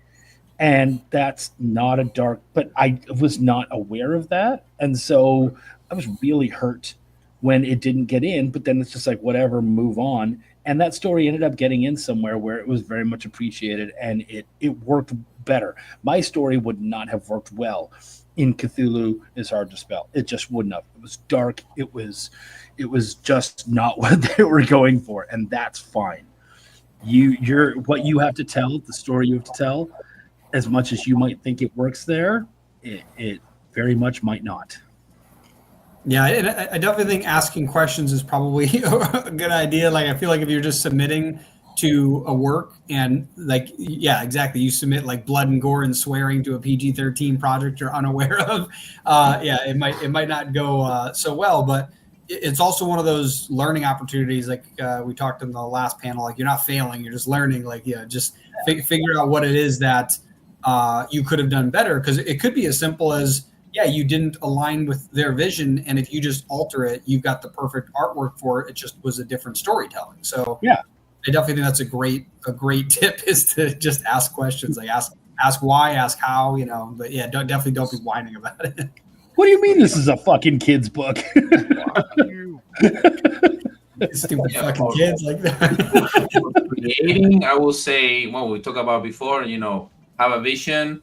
And that's not a dark, but I was not aware of that. And so I was really hurt when it didn't get in, but then it's just like, whatever, move on. And that story ended up getting in somewhere where it was very much appreciated and it worked better. My story would not have worked well in Cthulhu is hard to spell. It just wouldn't have. It was dark. It was just not what they were going for, and that's fine. You're what you have to tell, the story you have to tell, as much as you might think it works there, it very much might not. Yeah, I definitely think asking questions is probably a good idea. Like, I feel like if you're just submitting to a work and like, yeah, exactly, you submit like blood and gore and swearing to a PG-13 project you're unaware of, yeah, it might not go so well. But it's also one of those learning opportunities. Like we talked in the last panel, like you're not failing, you're just learning. Like, yeah, just figure out what it is that you could have done better, because it could be as simple as, yeah, you didn't align with their vision, and if you just alter it, you've got the perfect artwork for it. It just was a different storytelling. So yeah, I definitely think that's a great tip, is to just ask questions. Like ask why, ask how, But yeah, definitely don't be whining about it. What do you mean this is a fucking kid's book? Stupid fucking kids like that. Creating, I will say, what we talked about before, have a vision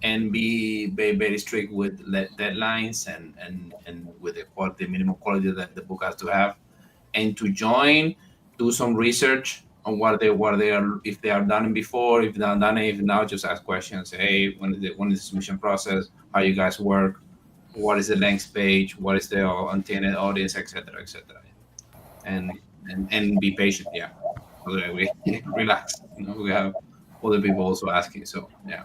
and be very, very strict with deadlines and with the quality, minimum quality that the book has to have. And to join, do some research on what they are, if they are done it before, if they are done it, if now, just ask questions. Hey, when is the submission process? How you guys work? What is the length page? What is the intended audience, etc., etc. And be patient. Yeah, we relax. We have other people also asking. So yeah.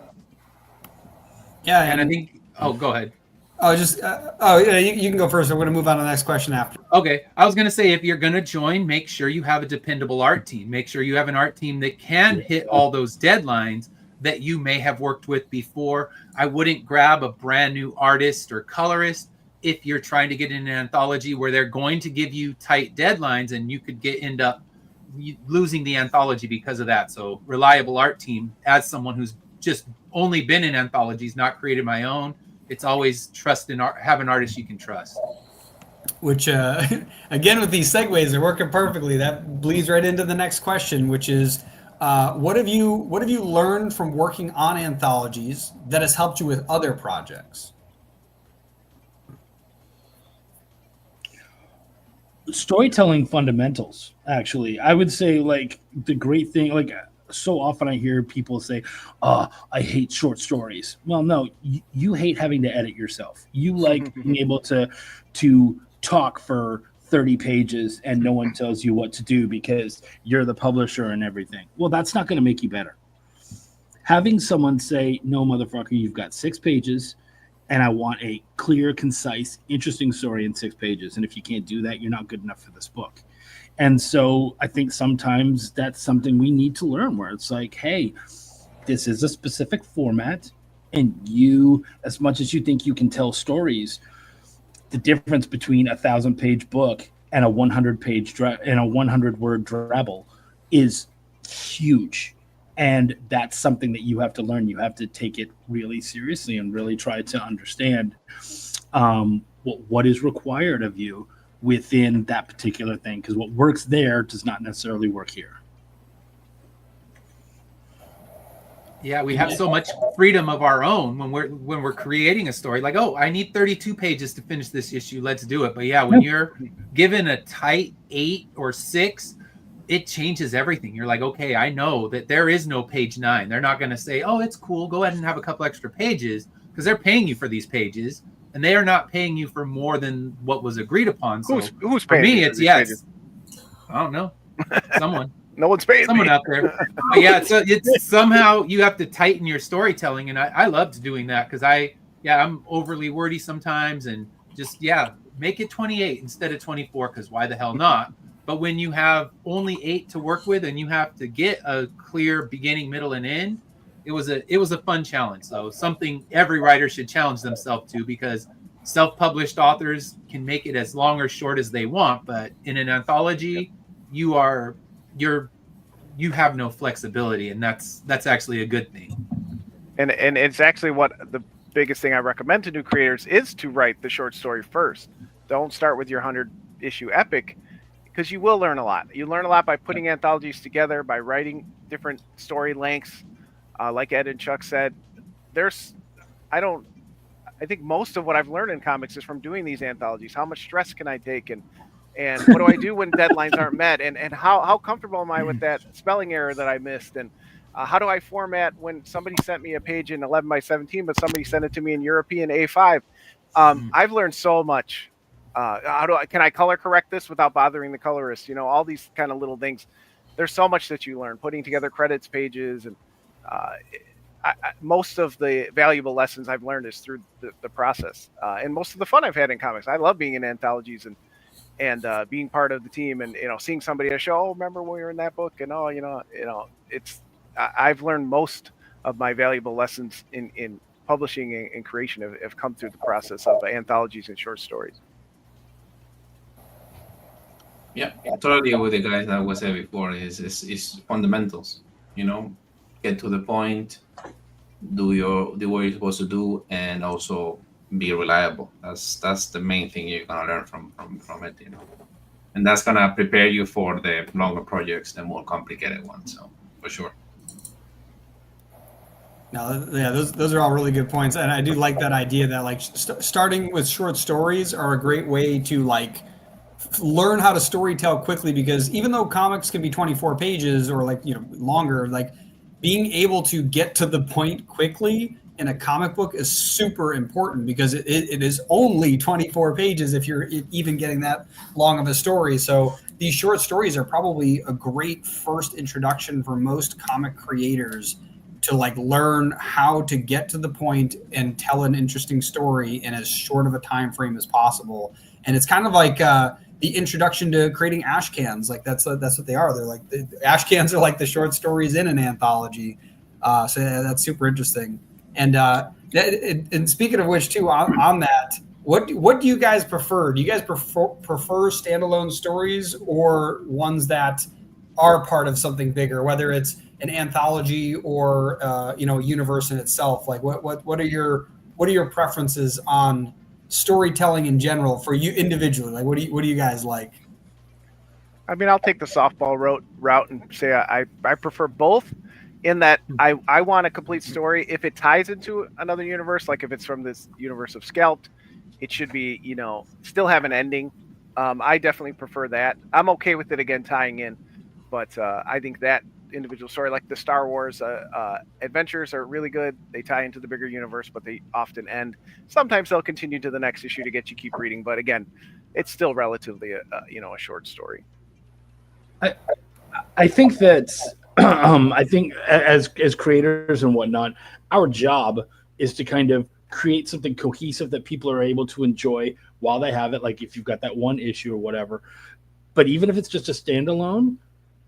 Yeah, and I think. Oh, go ahead. Oh, just yeah, you can go first. I'm going to move on to the next question after. Okay, I was going to say, if you're going to join, make sure you have a dependable art team. Make sure you have an art team that can hit all those deadlines that you may have worked with before. I wouldn't grab a brand new artist or colorist if you're trying to get in an anthology where they're going to give you tight deadlines, and you could end up losing the anthology because of that. So reliable art team, as someone who's just only been in anthologies, not created my own, it's always trust in have an artist you can trust. Which again, with these segues, they're working perfectly. That bleeds right into the next question, which is what have you learned from working on anthologies that has helped you with other projects? Storytelling fundamentals, actually. I would say, like, the great thing, like, so often I hear people say, I hate short stories. Well, no, you hate having to edit yourself. You like being able to talk for 30 pages and no one tells you what to do because you're the publisher and everything. Well, that's not going to make you better. Having someone say, no, motherfucker, you've got 6 pages and I want a clear, concise, interesting story in 6 pages. And if you can't do that, you're not good enough for this book. And so I think sometimes that's something we need to learn, where it's like, hey, this is a specific format, and you, as much as you think you can tell stories, the difference between a 1,000-page book and a 100-page and a 100-word drabble is huge. And that's something that you have to learn. You have to take it really seriously and really try to understand what is required of you within that particular thing, because what works there does not necessarily work here. Yeah, we have so much freedom of our own when we're creating a story. Like, oh, I need 32 pages to finish this issue. Let's do it. But yeah, when you're given a tight 8 or 6, it changes everything. You're like, okay, I know that there is no page 9. They're not going to say, oh, it's cool, go ahead and have a couple extra pages, because they're paying you for these pages. And they are not paying you for more than what was agreed upon. So who's for paying me, you it's yes. Pages? I don't know. Someone. No one's paying Someone me. out there. But yeah, so it's somehow you have to tighten your storytelling, and I loved doing that, because I'm overly wordy sometimes, and just make it 28 instead of 24, because why the hell not? But when you have only 8 to work with and you have to get a clear beginning, middle, and end, it was a fun challenge. So something every writer should challenge themselves to, because self-published authors can make it as long or short as they want, but in an anthology, you have no flexibility, and that's actually a good thing. And it's actually what the biggest thing I recommend to new creators is to write the short story first. Don't start with your 100-issue epic, because you will learn a lot. You learn a lot by putting anthologies together, by writing different story lengths. Like Ed and Chuck said, I think most of what I've learned in comics is from doing these anthologies. How much stress can I take, and what do I do when deadlines aren't met, and how comfortable am I with that spelling error that I missed, and how do I format when somebody sent me a page in 11 by 17, but somebody sent it to me in European A5? I've learned so much. Can I color correct this without bothering the colorist? All these kind of little things. There's so much that you learn putting together credits pages, and most of the valuable lessons I've learned is through the process, and most of the fun I've had in comics. I love being in anthologies and being part of the team, and seeing somebody at a show. Oh, remember when we were in that book? And I've learned most of my valuable lessons in publishing and creation have come through the process of anthologies and short stories. Yeah, totally with the guys that was said before. Is fundamentals. Get to the point, do what you're supposed to do, and also be reliable. That's the main thing you're gonna learn from it. And that's gonna prepare you for the longer projects, the more complicated ones. So for sure. No, yeah, those are all really good points, and I do like that idea that like starting with short stories are a great way to like learn how to storytell quickly, because even though comics can be 24 pages or like longer, like being able to get to the point quickly in a comic book is super important, because it is only 24 pages if you're even getting that long of a story. So these short stories are probably a great first introduction for most comic creators to like learn how to get to the point and tell an interesting story in as short of a time frame as possible. And it's kind of like the introduction to creating ash cans. Like that's what they are. They're like the ash cans are like the short stories in an anthology. So that's super interesting. And speaking of which, too, on that, what do you guys prefer? Do you guys prefer standalone stories or ones that are part of something bigger, whether it's an anthology or universe in itself? Like what are your preferences on storytelling in general for you individually? Like what do you guys like? I mean, I'll take the softball route and say I prefer both, in that I want a complete story. If it ties into another universe, like if it's from this universe of Scalped, it should be, still have an ending. I definitely prefer that. I'm okay with it again tying in, but I think that individual story, like the Star Wars adventures, are really good. They tie into the bigger universe, but they often end. Sometimes they'll continue to the next issue to get you keep reading, but again, it's still relatively a short story. I think that I think as creators and whatnot, our job is to kind of create something cohesive that people are able to enjoy while they have it. Like if you've got that one issue or whatever, but even if it's just a standalone,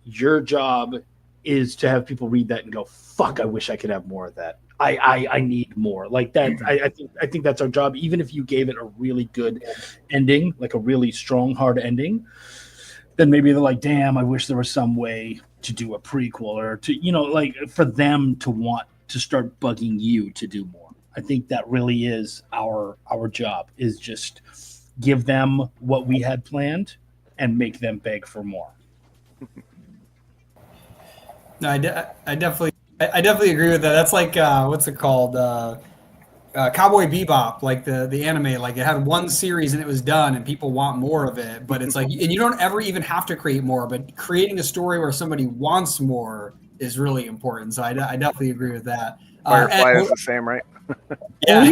your job is to have people read that and go, fuck, I wish I could have more of that. I need more like that. I think that's our job. Even if you gave it a really good ending, like a really strong, hard ending, then maybe they're like, damn, I wish there was some way to do a prequel, or to, like for them to want to start bugging you to do more. I think that really is our job, is just give them what we had planned and make them beg for more. No, I definitely agree with that. That's like what's it called? Cowboy Bebop, like the anime. Like it had one series and it was done, and people want more of it. But it's like, and you don't ever even have to create more. But creating a story where somebody wants more is really important. So I definitely agree with that. Firefly is the same, right? Yeah.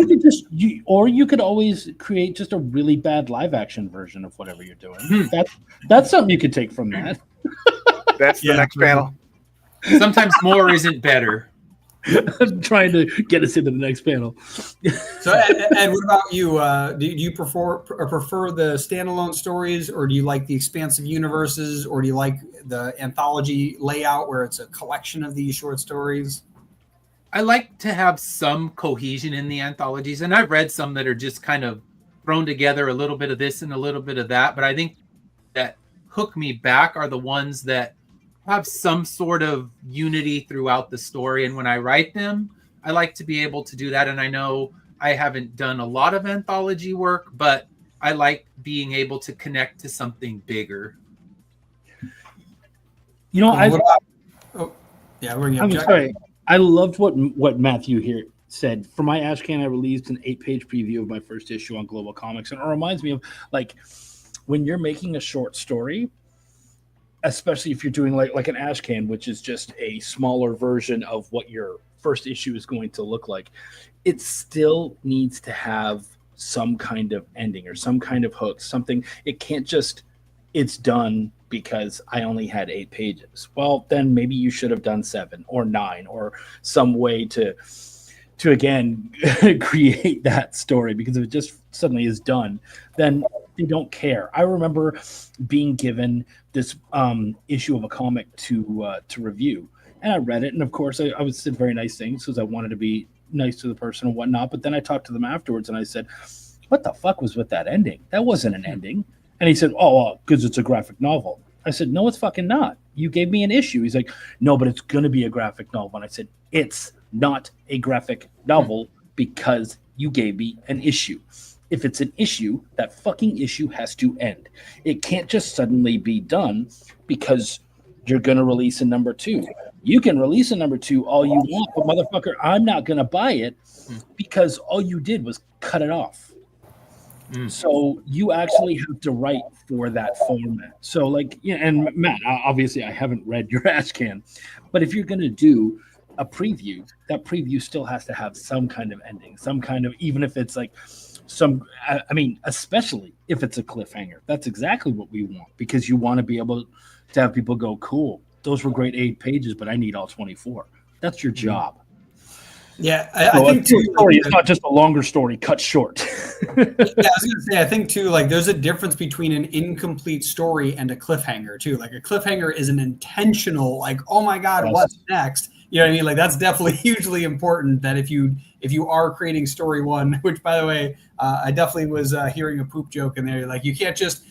Or you could always create just a really bad live action version of whatever you're doing. That's something you could take from that. That's the next panel. Sometimes more isn't better. I'm trying to get us into the next panel. So, Ed, what about you? Do you prefer the standalone stories, or do you like the expansive universes, or do you like the anthology layout where it's a collection of these short stories? I like to have some cohesion in the anthologies, and I've read some that are just kind of thrown together, a little bit of this and a little bit of that. But I think that hook me back are the ones that have some sort of unity throughout the story. And when I write them, I like to be able to do that. And I know I haven't done a lot of anthology work, but I like being able to connect to something bigger. I'm sorry. I loved what Matthew said, for my Ashcan, I released an 8-page preview of my first issue on Global Comics. And it reminds me of, like, when you're making a short story, especially if you're doing like an Ashcan, which is just a smaller version of what your first issue is going to look like, it still needs to have some kind of ending or some kind of hook, something. It can't just, it's done because I only had 8 pages. Well, then maybe you should have done 7 or 9 or some way to again create that story, because if it just suddenly is done, then they don't care. I remember being given this issue of a comic to review, and I read it, and of course I would say very nice things because I wanted to be nice to the person and whatnot. But then I talked to them afterwards, and I said, "What the fuck was with that ending? That wasn't an ending." And he said, "Oh, because it's a graphic novel." I said, "No, it's fucking not. You gave me an issue." He's like, "No, but it's going to be a graphic novel." And I said, "It's not a graphic novel because you gave me an issue. If it's an issue, that fucking issue has to end. It can't just suddenly be done because you're going to release a number 2. You can release a number 2 all you want, but motherfucker, I'm not going to buy it because all you did was cut it off." So you actually have to write for that format. So, like, yeah, and Matt, obviously I haven't read your Ashcan, but if you're going to do a preview, that preview still has to have some kind of ending, some kind of, even if it's like I mean, especially if it's a cliffhanger. That's exactly what we want, because you want to be able to have people go, "Cool, those were great 8 pages, but I need all 24. That's your job. Yeah, I think too. It's not just a longer story cut short. Yeah, I was gonna say, I think too, like, there's a difference between an incomplete story and a cliffhanger too. Like, a cliffhanger is an intentional, like, oh my god, what's next? You know what I mean? Like, that's definitely hugely important. That if you are creating story 1, which, by the way, I definitely was hearing a poop joke in there. Like, you can't just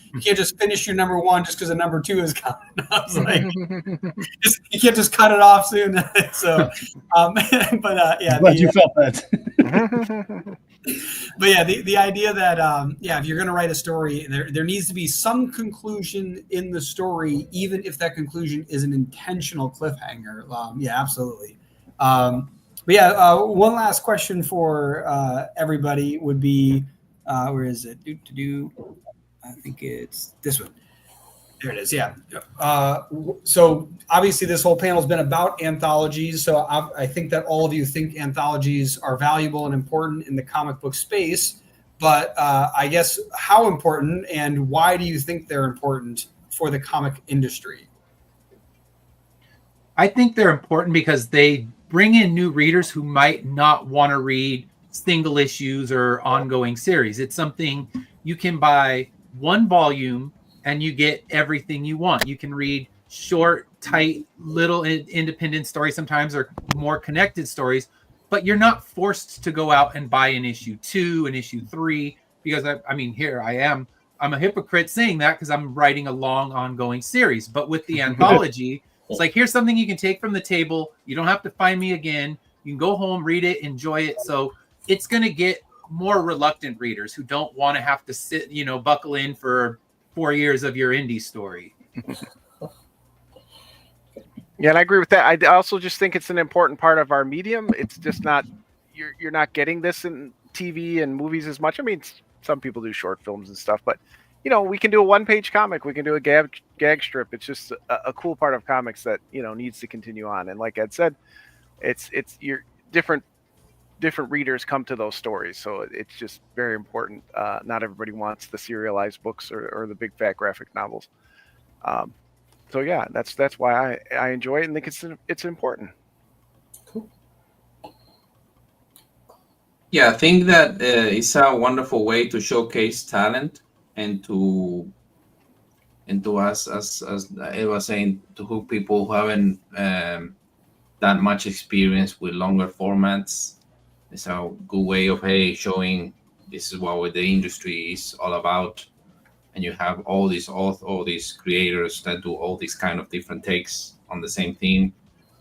finish your number 1 just because a number 2 is coming. I was like, you can't just cut it off soon. So, but yeah, glad you felt that. But yeah, the idea that if you're going to write a story, there needs to be some conclusion in the story, even if that conclusion is an intentional cliffhanger. Yeah, absolutely. But yeah, one last question for everybody would be, where is it? I think it's this one. There it is. Yeah. So obviously this whole panel has been about anthologies. So I think that all of you think anthologies are valuable and important in the comic book space. But I guess how important and why do you think they're important for the comic industry? I think they're important because they bring in new readers who might not want to read single issues or ongoing series. It's something you can buy 1 volume and you get everything you want. You can read short, tight, little independent stories sometimes, or more connected stories, but you're not forced to go out and buy an issue 2, an issue 3, because I mean, here I am. I'm a hypocrite saying that because I'm writing a long ongoing series. But with the anthology, it's like, here's something you can take from the table. You don't have to find me again. You can go home, read it, enjoy it. So it's going to get more reluctant readers who don't want to have to sit, buckle in for 4 years of your indie story. Yeah, and I agree with that. I also just think it's an important part of our medium. It's just not, you're not getting this in TV and movies as much. I mean, some people do short films and stuff, but we can do a 1-page comic. We can do a gag strip. It's just a cool part of comics that, needs to continue on. And like Ed said, it's your different readers come to those stories. So it's just very important. Not everybody wants the serialized books or the big fat graphic novels. So yeah, that's why I enjoy it and think it's important. Cool. Yeah, I think that it's a wonderful way to showcase talent and to us, as I was saying, to hook people who haven't that much experience with longer formats. It's a good way of showing this is what the industry is all about. And you have all these creators that do all these kind of different takes on the same theme.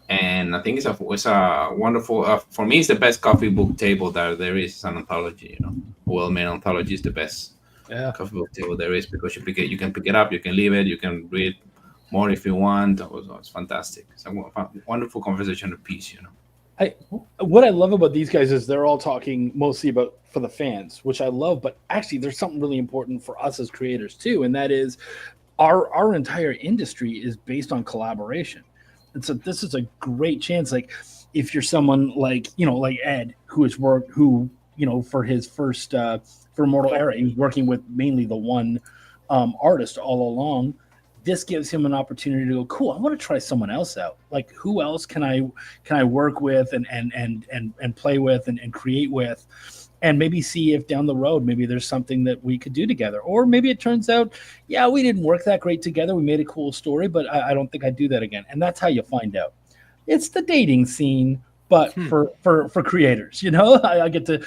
And I think it's a wonderful, for me, it's the best coffee book table that there is. An anthology, a well-made anthology is the best coffee book table there is, because you can pick it up, you can leave it, you can read more if you want. It's fantastic. It's a wonderful conversational piece, What I love about these guys is they're all talking mostly about for the fans, which I love. But actually, there's something really important for us as creators too, and that is our entire industry is based on collaboration. And so this is a great chance. Like if you're someone like like Ed, who for his first for Immortal Era, he was working with mainly the one artist all along. This gives him an opportunity to go, cool, I want to try someone else out. Like who else can I work with and play with and create with, and maybe see if down the road maybe there's something that we could do together. Or maybe it turns out, yeah, we didn't work that great together. We made a cool story, but I don't think I'd do that again. And that's how you find out. It's the dating scene, but for creators, I get to,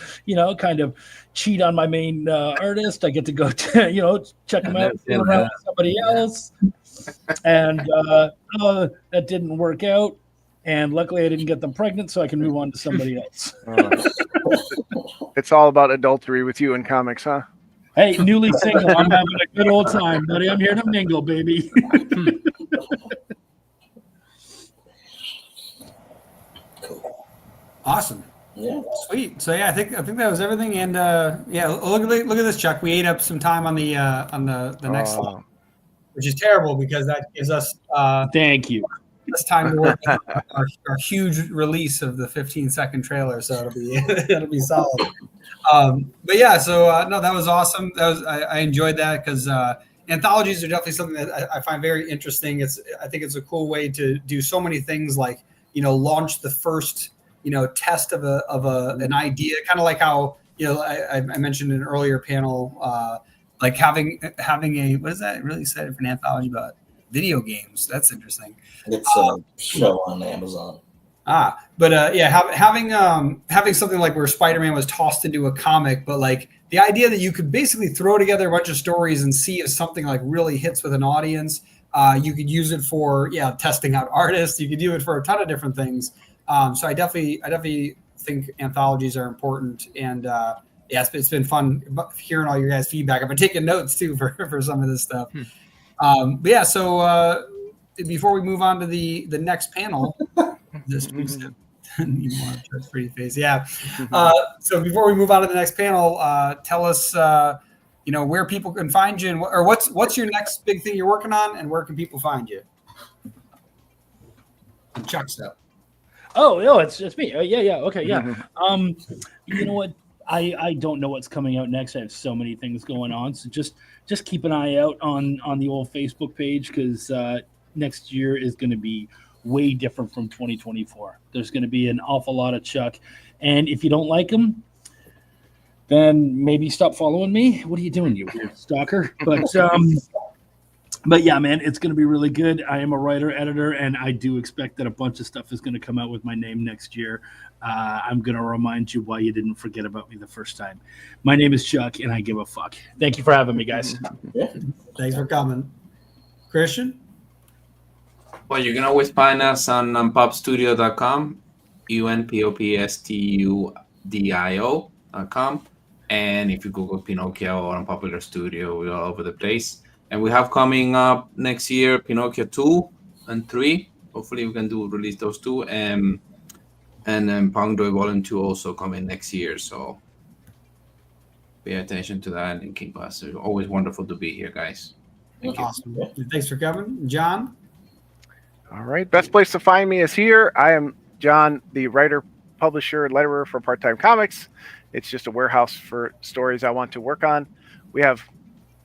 kind of cheat on my main artist. I get to go to, check them out, fool around with somebody else. And that didn't work out. And luckily I didn't get them pregnant, so I can move on to somebody else. It's all about adultery with you in comics, huh? Hey, newly single. I'm having a good old time, buddy. I'm here to mingle, baby. Awesome. Yeah. Sweet. So I think that was everything. And look at this, Chuck. We ate up some time on the next slide, which is terrible because that gives us thank you. This time to work on our huge release of the 15-second trailer, so it'll be solid. But yeah, so no, that was awesome. I enjoyed that because anthologies are definitely something that I find very interesting. I think it's a cool way to do so many things, like launch the first test of an idea, kind of like how I mentioned in an earlier panel, like having a what is that really said for an anthology about video games. That's interesting. It's a show on Amazon. Having something like where Spider-Man was tossed into a comic, but like the idea that you could basically throw together a bunch of stories and see if something like really hits with an audience. You could use it for testing out artists. You could do it for a ton of different things. So I definitely think anthologies are important, and it's been fun hearing all your guys' feedback. I've been taking notes too for some of this stuff. So before we move on to the next panel, this pretty face, so before we move on to the next panel, tell us where people can find you, or what's your next big thing you're working on, and where can people find you? Chuck's up. Oh, it's me. Okay, yeah. You know what? I don't know what's coming out next. I have so many things going on, so just keep an eye out on the old Facebook page, because next year is going to be way different from 2024. There's going to be an awful lot of Chuck, and if you don't like him, then maybe stop following me. What are you doing, you weird stalker? But yeah, man, it's going to be really good. I am a writer, editor, and I do expect that a bunch of stuff is going to come out with my name next year. I'm going to remind you why you didn't forget about me the first time. My name is Chuck, and I give a fuck. Thank you for having me, guys. Yeah. Thanks for coming. Christian? Well, you can always find us on unpopstudio.com, unpopstudio.com. And if you Google Pinocchio or Unpopular Studio, we're all over the place. And we have coming up next year Pinocchio 2 and 3. Hopefully we can release those two. And then Pangdoy Volume 2 also coming next year. So pay attention to that and keep us. It's always wonderful to be here, guys. Thank you. Awesome. Thanks for coming. John? All right. Best place to find me is here. I am John, the writer, publisher, letterer for Part-Time Comics. It's just a warehouse for stories I want to work on. We have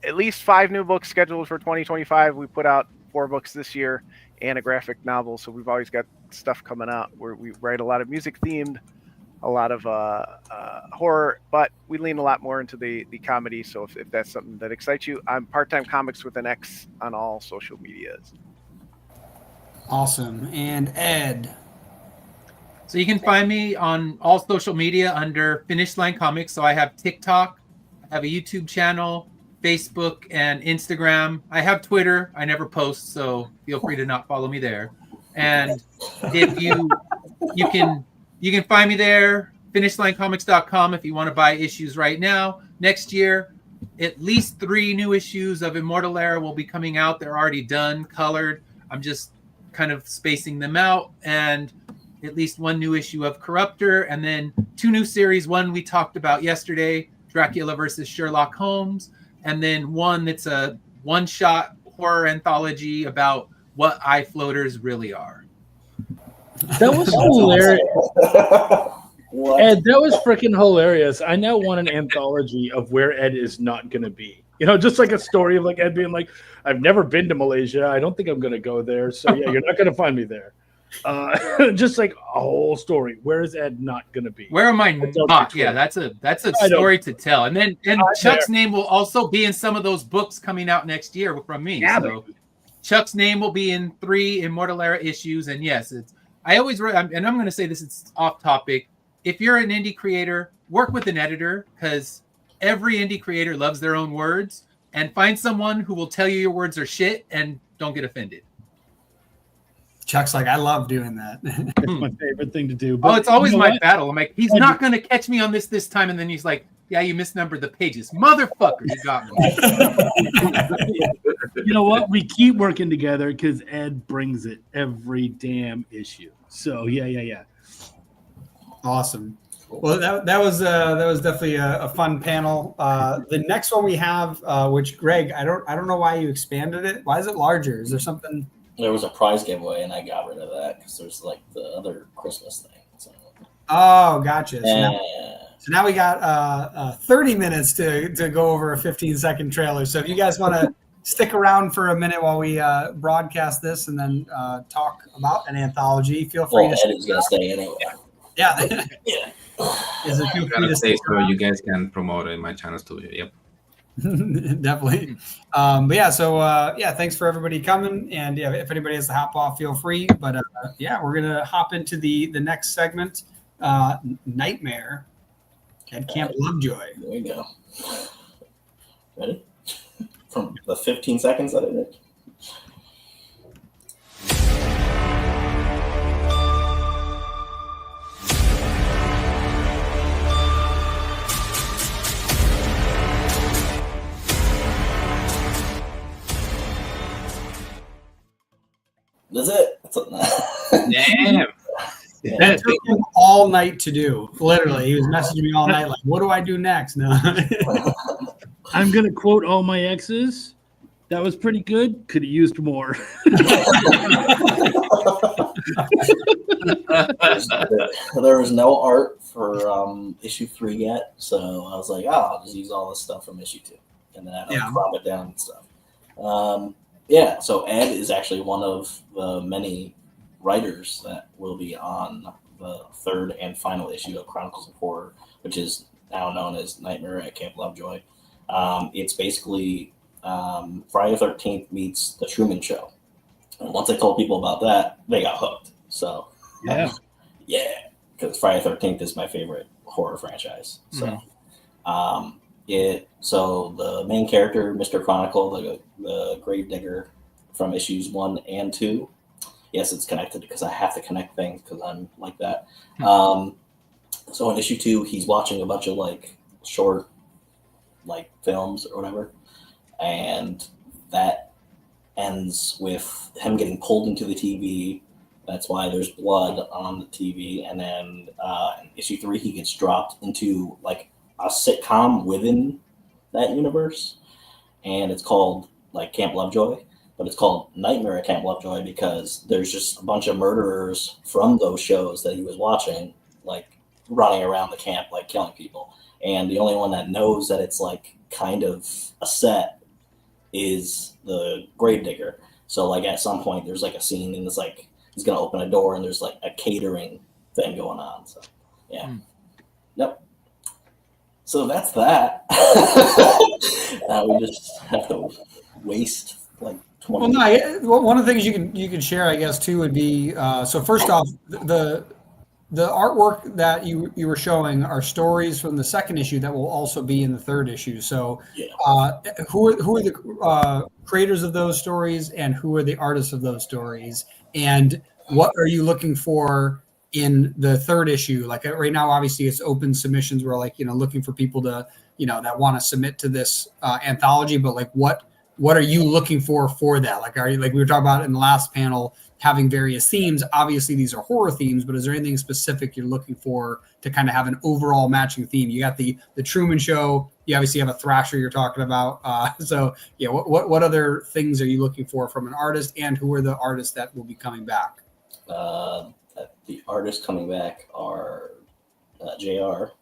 at least 5 new books scheduled for 2025. We put out 4 books this year and a graphic novel, so we've always got stuff coming out where we write a lot of music themed, a lot of horror, but we lean a lot more into the comedy. So if that's something that excites you, I'm Part-Time Comics with an X on all social medias. Awesome. And Ed? So you can find me on all social media under Finish Line Comics. So I have TikTok, I have a YouTube channel, Facebook, and Instagram. I have Twitter. I never post, so feel free to not follow me there. And if you can find me there, finishlinecomics.com, if you want to buy issues right now. Next year, at least 3 new issues of Immortal Era will be coming out. They're already done, colored. I'm just kind of spacing them out. And at least one new issue of Corruptor, and then 2 new series. One we talked about yesterday, Dracula versus Sherlock Holmes, and then one that's a one-shot horror anthology about what eye floaters really are. That was hilarious. What? Ed, that was freaking hilarious. I now want an anthology of where Ed is not going to be. Just like a story of like Ed being like, I've never been to Malaysia. I don't think I'm going to go there. So yeah, you're not going to find me there. Just like a whole story. Where is Ed not going to be? Where am I not? Yeah, that's a story to tell. And Chuck's name will also be in some of those books coming out next year from me. Yeah, so Chuck's name will be in 3 Immortal Era issues. And yes, I always, and I'm going to say this, it's off topic. If you're an indie creator, work with an editor, because every indie creator loves their own words, and find someone who will tell you your words are shit and don't get offended. Chuck's like, I love doing that. It's my favorite thing to do. But it's always my battle. I'm like, he's not going to catch me on this time. And then he's like, yeah, you misnumbered the pages. Motherfucker, you got me. You know what? We keep working together because Ed brings it every damn issue. So, yeah. Awesome. Well, that was definitely a fun panel. The next one we have, which Greg, I don't know why you expanded it. Why is it larger? Is there something? There was a prize giveaway, and I got rid of that because there's like the other Christmas thing. So. Oh, gotcha. Yeah. So now we got 30 minutes to go over a 15-second trailer. So if you guys want to stick around for a minute while we broadcast this and then talk about an anthology, feel free to. Eddie's gonna stay anyway. Yeah. Yeah. Is it feel free to stay so you guys can promote it in my channel too. Yep. Definitely. But yeah, so thanks for everybody coming. And yeah, if anybody has to hop off, feel free. But we're gonna hop into the next segment, Nightmare at Camp Lovejoy. There we go. Ready? From the 15 seconds that I did. That's it. Damn. It took him all night to do. Literally, he was messaging me all night like, "What do I do next?" No. I'm gonna quote all my exes. That was pretty good. Could have used more. There was no art for issue 3 yet, so I was like, I'll just use all this stuff from issue 2, and then I'll crop it down and stuff. So Ed is actually one of the many writers that will be on the 3rd and final issue of Chronicles of Horror, which is now known as Nightmare at Camp Lovejoy. It's basically Friday the 13th meets The Truman Show. And once I told people about that, they got hooked. So, because Friday the 13th is my favorite horror franchise. So, so the main character, Mr. Chronicle, the Gravedigger from issues 1 and 2. Yes, it's connected because I have to connect things because I'm like that. So in issue 2, he's watching a bunch of like short like films or whatever, and that ends with him getting pulled into the TV. That's why there's blood on the TV. And then in issue 3, he gets dropped into like a sitcom within that universe, and it's called like Camp Lovejoy, but it's called Nightmare at Camp Lovejoy because there's just a bunch of murderers from those shows that he was watching, like running around the camp, like killing people. And the only one that knows that it's like kind of a set is the Gravedigger. So like at some point there's like a scene and it's like he's gonna open a door and there's like a catering thing going on. So Yep. So that's that. Now we just have to waste like 20 minutes. One of the things you can share, I guess, too, would be so first off, the artwork that you were showing are stories from the 2nd issue that will also be in the 3rd issue. So who are the creators of those stories, and who are the artists of those stories, and what are you looking for in the 3rd issue? Like right now, obviously it's open submissions. We're like, looking for people to, that want to submit to this anthology, but like what what are you looking for that? Like, are you, like we were talking about in the last panel, having various themes? Obviously, these are horror themes, but is there anything specific you're looking for to kind of have an overall matching theme? You got the Truman Show. You obviously have a Thrasher you're talking about. So yeah, what other things are you looking for from an artist, and who are the artists that will be coming back? The artists coming back are JR,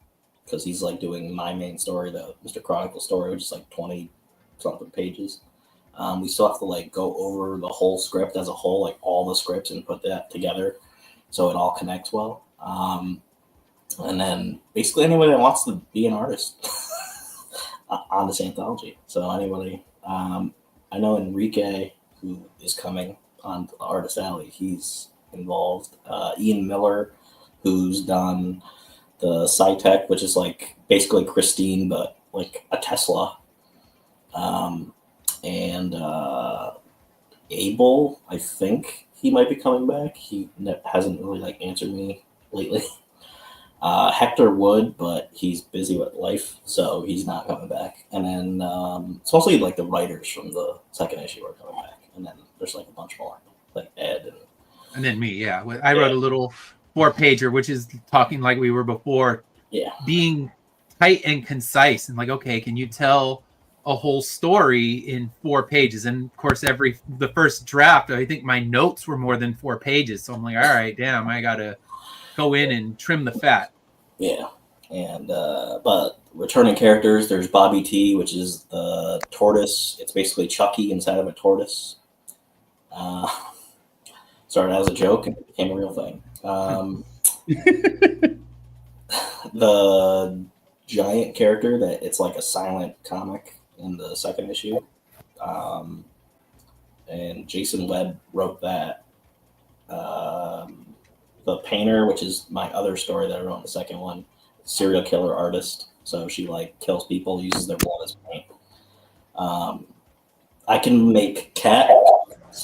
because he's like doing my main story, the Mr. Chronicle story, which is like 20 something pages. We still have to like go over the whole script as a whole, like all the scripts, and put that together so it all connects well. And then basically anybody that wants to be an artist on this anthology. So anybody, I know Enrique, who is coming on Artist Alley, he's involved. Ian Miller, who's done the SciTech, which is like basically Christine, but like a Tesla. And Abel, I think he might be coming back. He hasn't really like answered me lately. Hector would, but he's busy with life, so he's not coming back. And then it's mostly like the writers from the second issue are coming back. And then there's like a bunch more, like Ed and then me. Yeah, I wrote a little 4-pager, which is talking like we were before. Yeah, being tight and concise, and like, okay, can you tell a whole story in 4 pages? And of course, the first draft, I think my notes were more than 4 pages. So I'm like, all right, damn, I gotta go in and trim the fat. Yeah, and but returning characters, there's Bobby T, which is the tortoise. It's basically Chucky inside of a tortoise. Started as a joke and it became a real thing. The giant character, that it's like a silent comic in the second issue, and Jason Webb wrote that. The painter, which is my other story that I wrote in the second one, serial killer artist. So she like kills people, uses their blood as paint. I can make cat,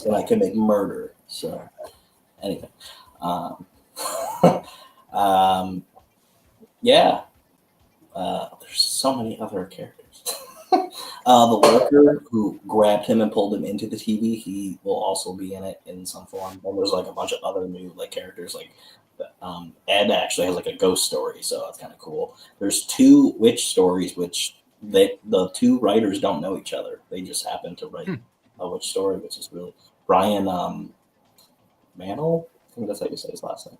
and I can make murder. So anyway, yeah. There's so many other characters. The worker who grabbed him and pulled him into the TV, he will also be in it in some form. And there's like a bunch of other new like characters. Like Ed actually has like a ghost story, so that's kind of cool. There's 2 witch stories, which the 2 writers don't know each other. They just happen to write a witch story, which is really Brian Mantle. I think that's how you say his last name.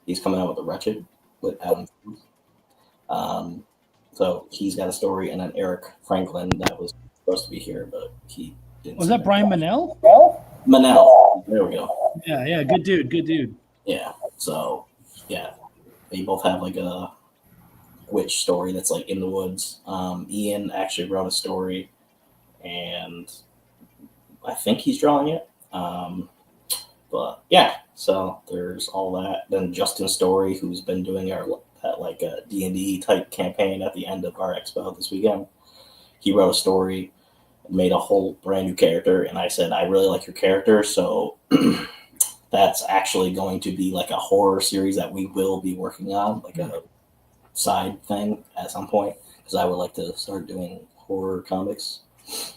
He's coming out with The Wretched with Adam. So he's got a story, and then Eric Franklin that was supposed to be here, but he didn't. Was that Brian Manell? Manell. There we go. Yeah, good dude. Yeah. So yeah, they both have like a witch story that's like in the woods. Ian actually wrote a story, and I think he's drawing it. But yeah, so there's all that. Then Justin Story, who's been doing that like a D&D type campaign at the end of our expo this weekend. He wrote a story, made a whole brand new character, and I said, I really like your character, so that's actually going to be like a horror series that we will be working on, like a side thing at some point, because I would like to start doing horror comics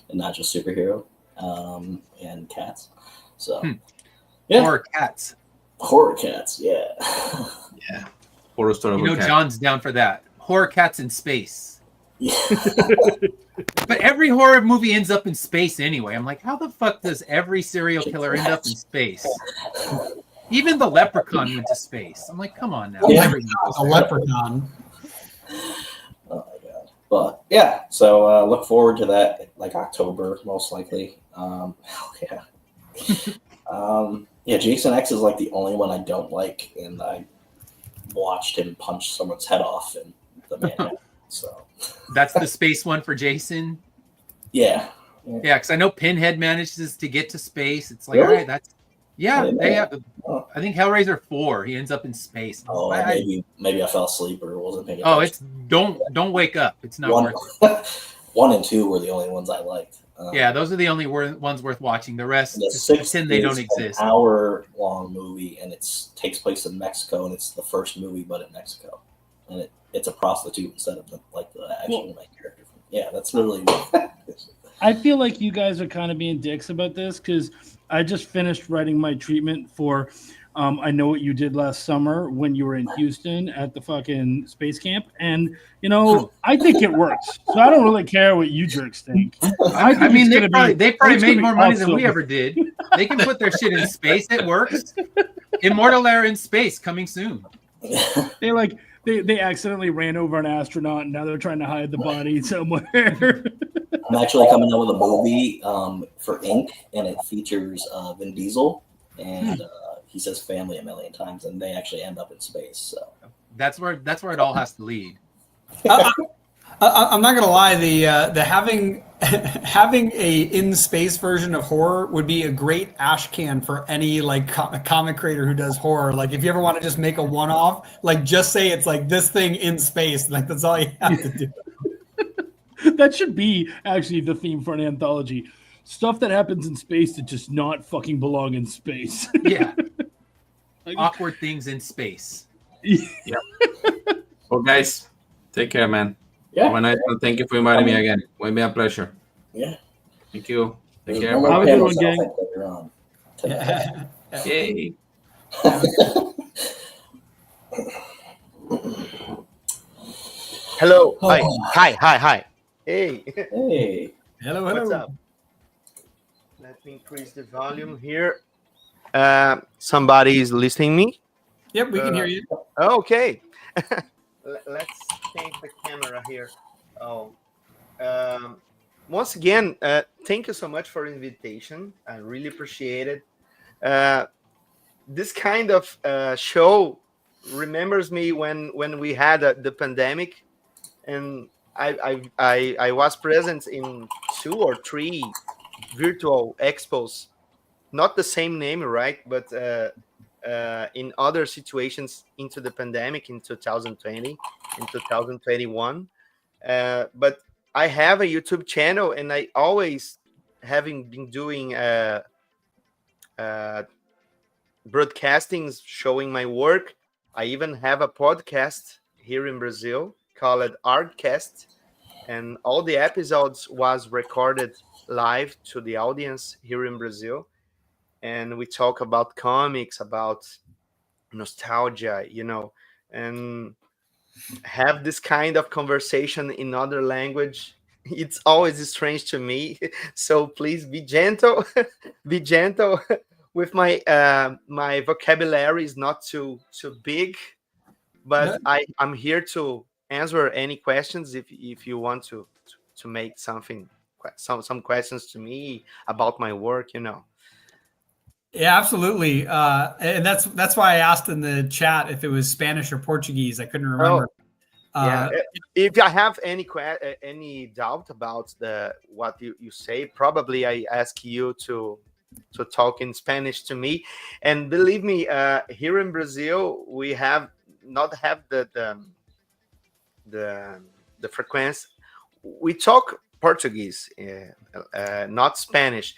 and not just superhero and cats. So yeah. Horror cats, yeah. Yeah. Horror story. You know, John's down for that. Horror cats in space. Yeah. But every horror movie ends up in space anyway. I'm like, how the fuck does every serial killer end up in space? Even the Leprechaun went to space. I'm like, come on now. Yeah, a Leprechaun. Oh my god. But yeah, so look forward to that, like October most likely. Hell yeah. Yeah, Jason X is like the only one I don't like, and I watched him punch someone's head off in the Manhattan. So that's the space one for Jason. Yeah, because I know Pinhead manages to get to space. It's like, really? all right, that's they have. I think Hellraiser 4, he ends up in space. Oh, maybe I fell asleep or wasn't paying attention. Oh, it's don't wake up. It's not worth it. 1 and 2 were the only ones I liked. Yeah, those are the only ones worth watching. The rest, pretend they don't exist. An hour-long movie, and it takes place in Mexico, and it's the first movie, but in Mexico, and it's a prostitute instead of the actual main character. Yeah, that's really. I feel like you guys are kind of being dicks about this because I just finished writing my treatment for I Know What You Did Last Summer when you were in Houston at the fucking space camp. And, I think it works. So I don't really care what you jerks think. I mean, they probably made more money than we awesome. ever did. They can put their shit in space. It works. Immortal Era in space coming soon. They accidentally ran over an astronaut and now they're trying to hide the body somewhere. I'm actually coming out with a movie for Inc. and it features Vin Diesel and he says family a million times and they actually end up in space. So that's where it all has to lead. I'm not gonna lie. The having a in space version of horror would be a great ash can for any like comic creator who does horror. Like if you ever want to just make a one off, like just say it's like this thing in space. Like that's all you have to do. That should be actually the theme for an anthology. Stuff that happens in space that just not fucking belong in space. Yeah. Awkward things in space. Yeah. Well, guys, take care, man. yeah, Have a nice one. Thank you for inviting me again. It will be a pleasure. yeah. Thank you. Take There's care. no more Have a good panels, one, I gang. think, later on. Yay. Hello. Hi. Hey. Hey, Hello. What's up? Let me increase the volume here. Somebody is listening me. Yep, we can hear you. Okay. Let's change the camera here. Oh. Once again, thank you so much for the invitation. I really appreciate it. This kind of show remembers me when we had the pandemic, and I was present in 2 or 3 virtual expos, not the same name, right? But in other situations into the pandemic in 2020, in 2021. But I have a YouTube channel, and I always having been doing broadcastings showing my work. I even have a podcast here in Brazil called Artcast, and all the episodes was recorded live to the audience here in Brazil. And we talk about comics, about nostalgia, and have this kind of conversation in other language. It's always strange to me. So please be gentle, be gentle with my my vocabulary is not too big, but I'm here to answer any questions if you want to make some questions to me about my work. Yeah, absolutely. And that's why I asked in the chat if it was Spanish or Portuguese. I couldn't remember. Yeah. If I have any doubt about what you say, probably I ask you to talk in Spanish to me. And believe me, here in Brazil, we not have the frequency. We talk Portuguese, not Spanish.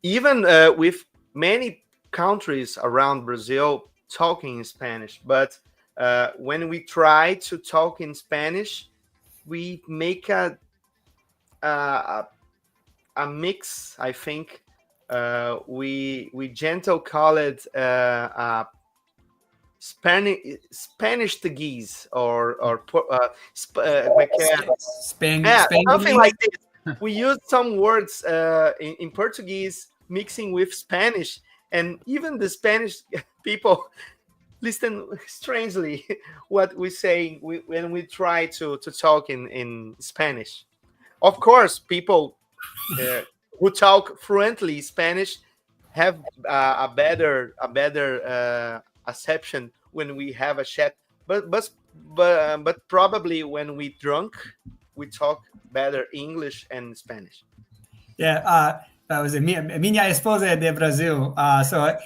Even with many countries around Brazil talking in Spanish, but when we try to talk in Spanish, we make a mix. I think we gentle call it Spanish or something like this. We use some words in Portuguese mixing with Spanish, and even the Spanish people listen strangely what we say when we try to talk in Spanish. Of course, people who talk fluently Spanish have a better acceptance when we have a chat. But probably when we drunk, we talk better English and Spanish. Yeah. That was minha esposa é de Brasil.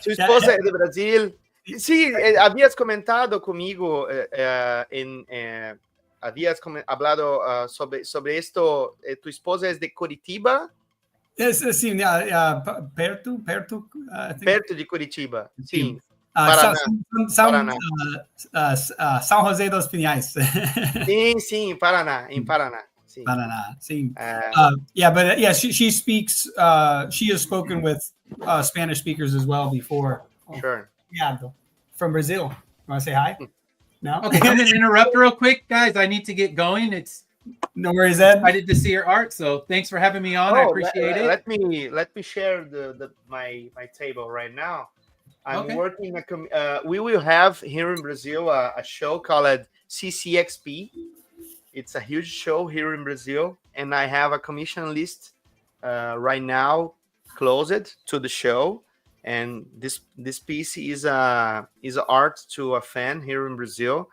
Tu esposa é de Brasil. Sí, habías comentado conmigo, habías hablado sobre esto. Tu esposa es de Curitiba. Sim, perto de Curitiba. Sim. Paraná. São José dos Pinhais. Sim, em Paraná. Sim. Sim. Uh, She speaks. She has spoken with Spanish speakers as well before. Sure. Yeah, from Brazil. You want to say hi? No. Okay, I'm gonna interrupt real quick, guys. I need to get going. It's No worries, Ed. excited to see your art. So thanks for having me on. I appreciate it. Let me share my table right now. I'm Okay. working. We will have here in Brazil a show called CCXP. It's a huge show here in Brazil, and I have a commission list right now closed to the show. And this piece is art to a fan here in Brazil,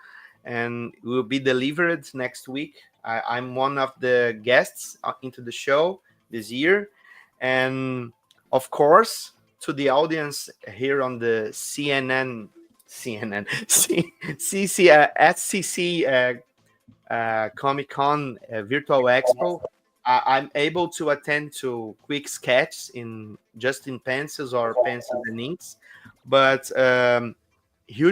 and will be delivered next week. I'm one of the guests into the show this year, and of course, to the audience here on the SCC Comic Con Virtual Expo, I'm able to attend to quick sketches in pencils or pencils and inks, but huge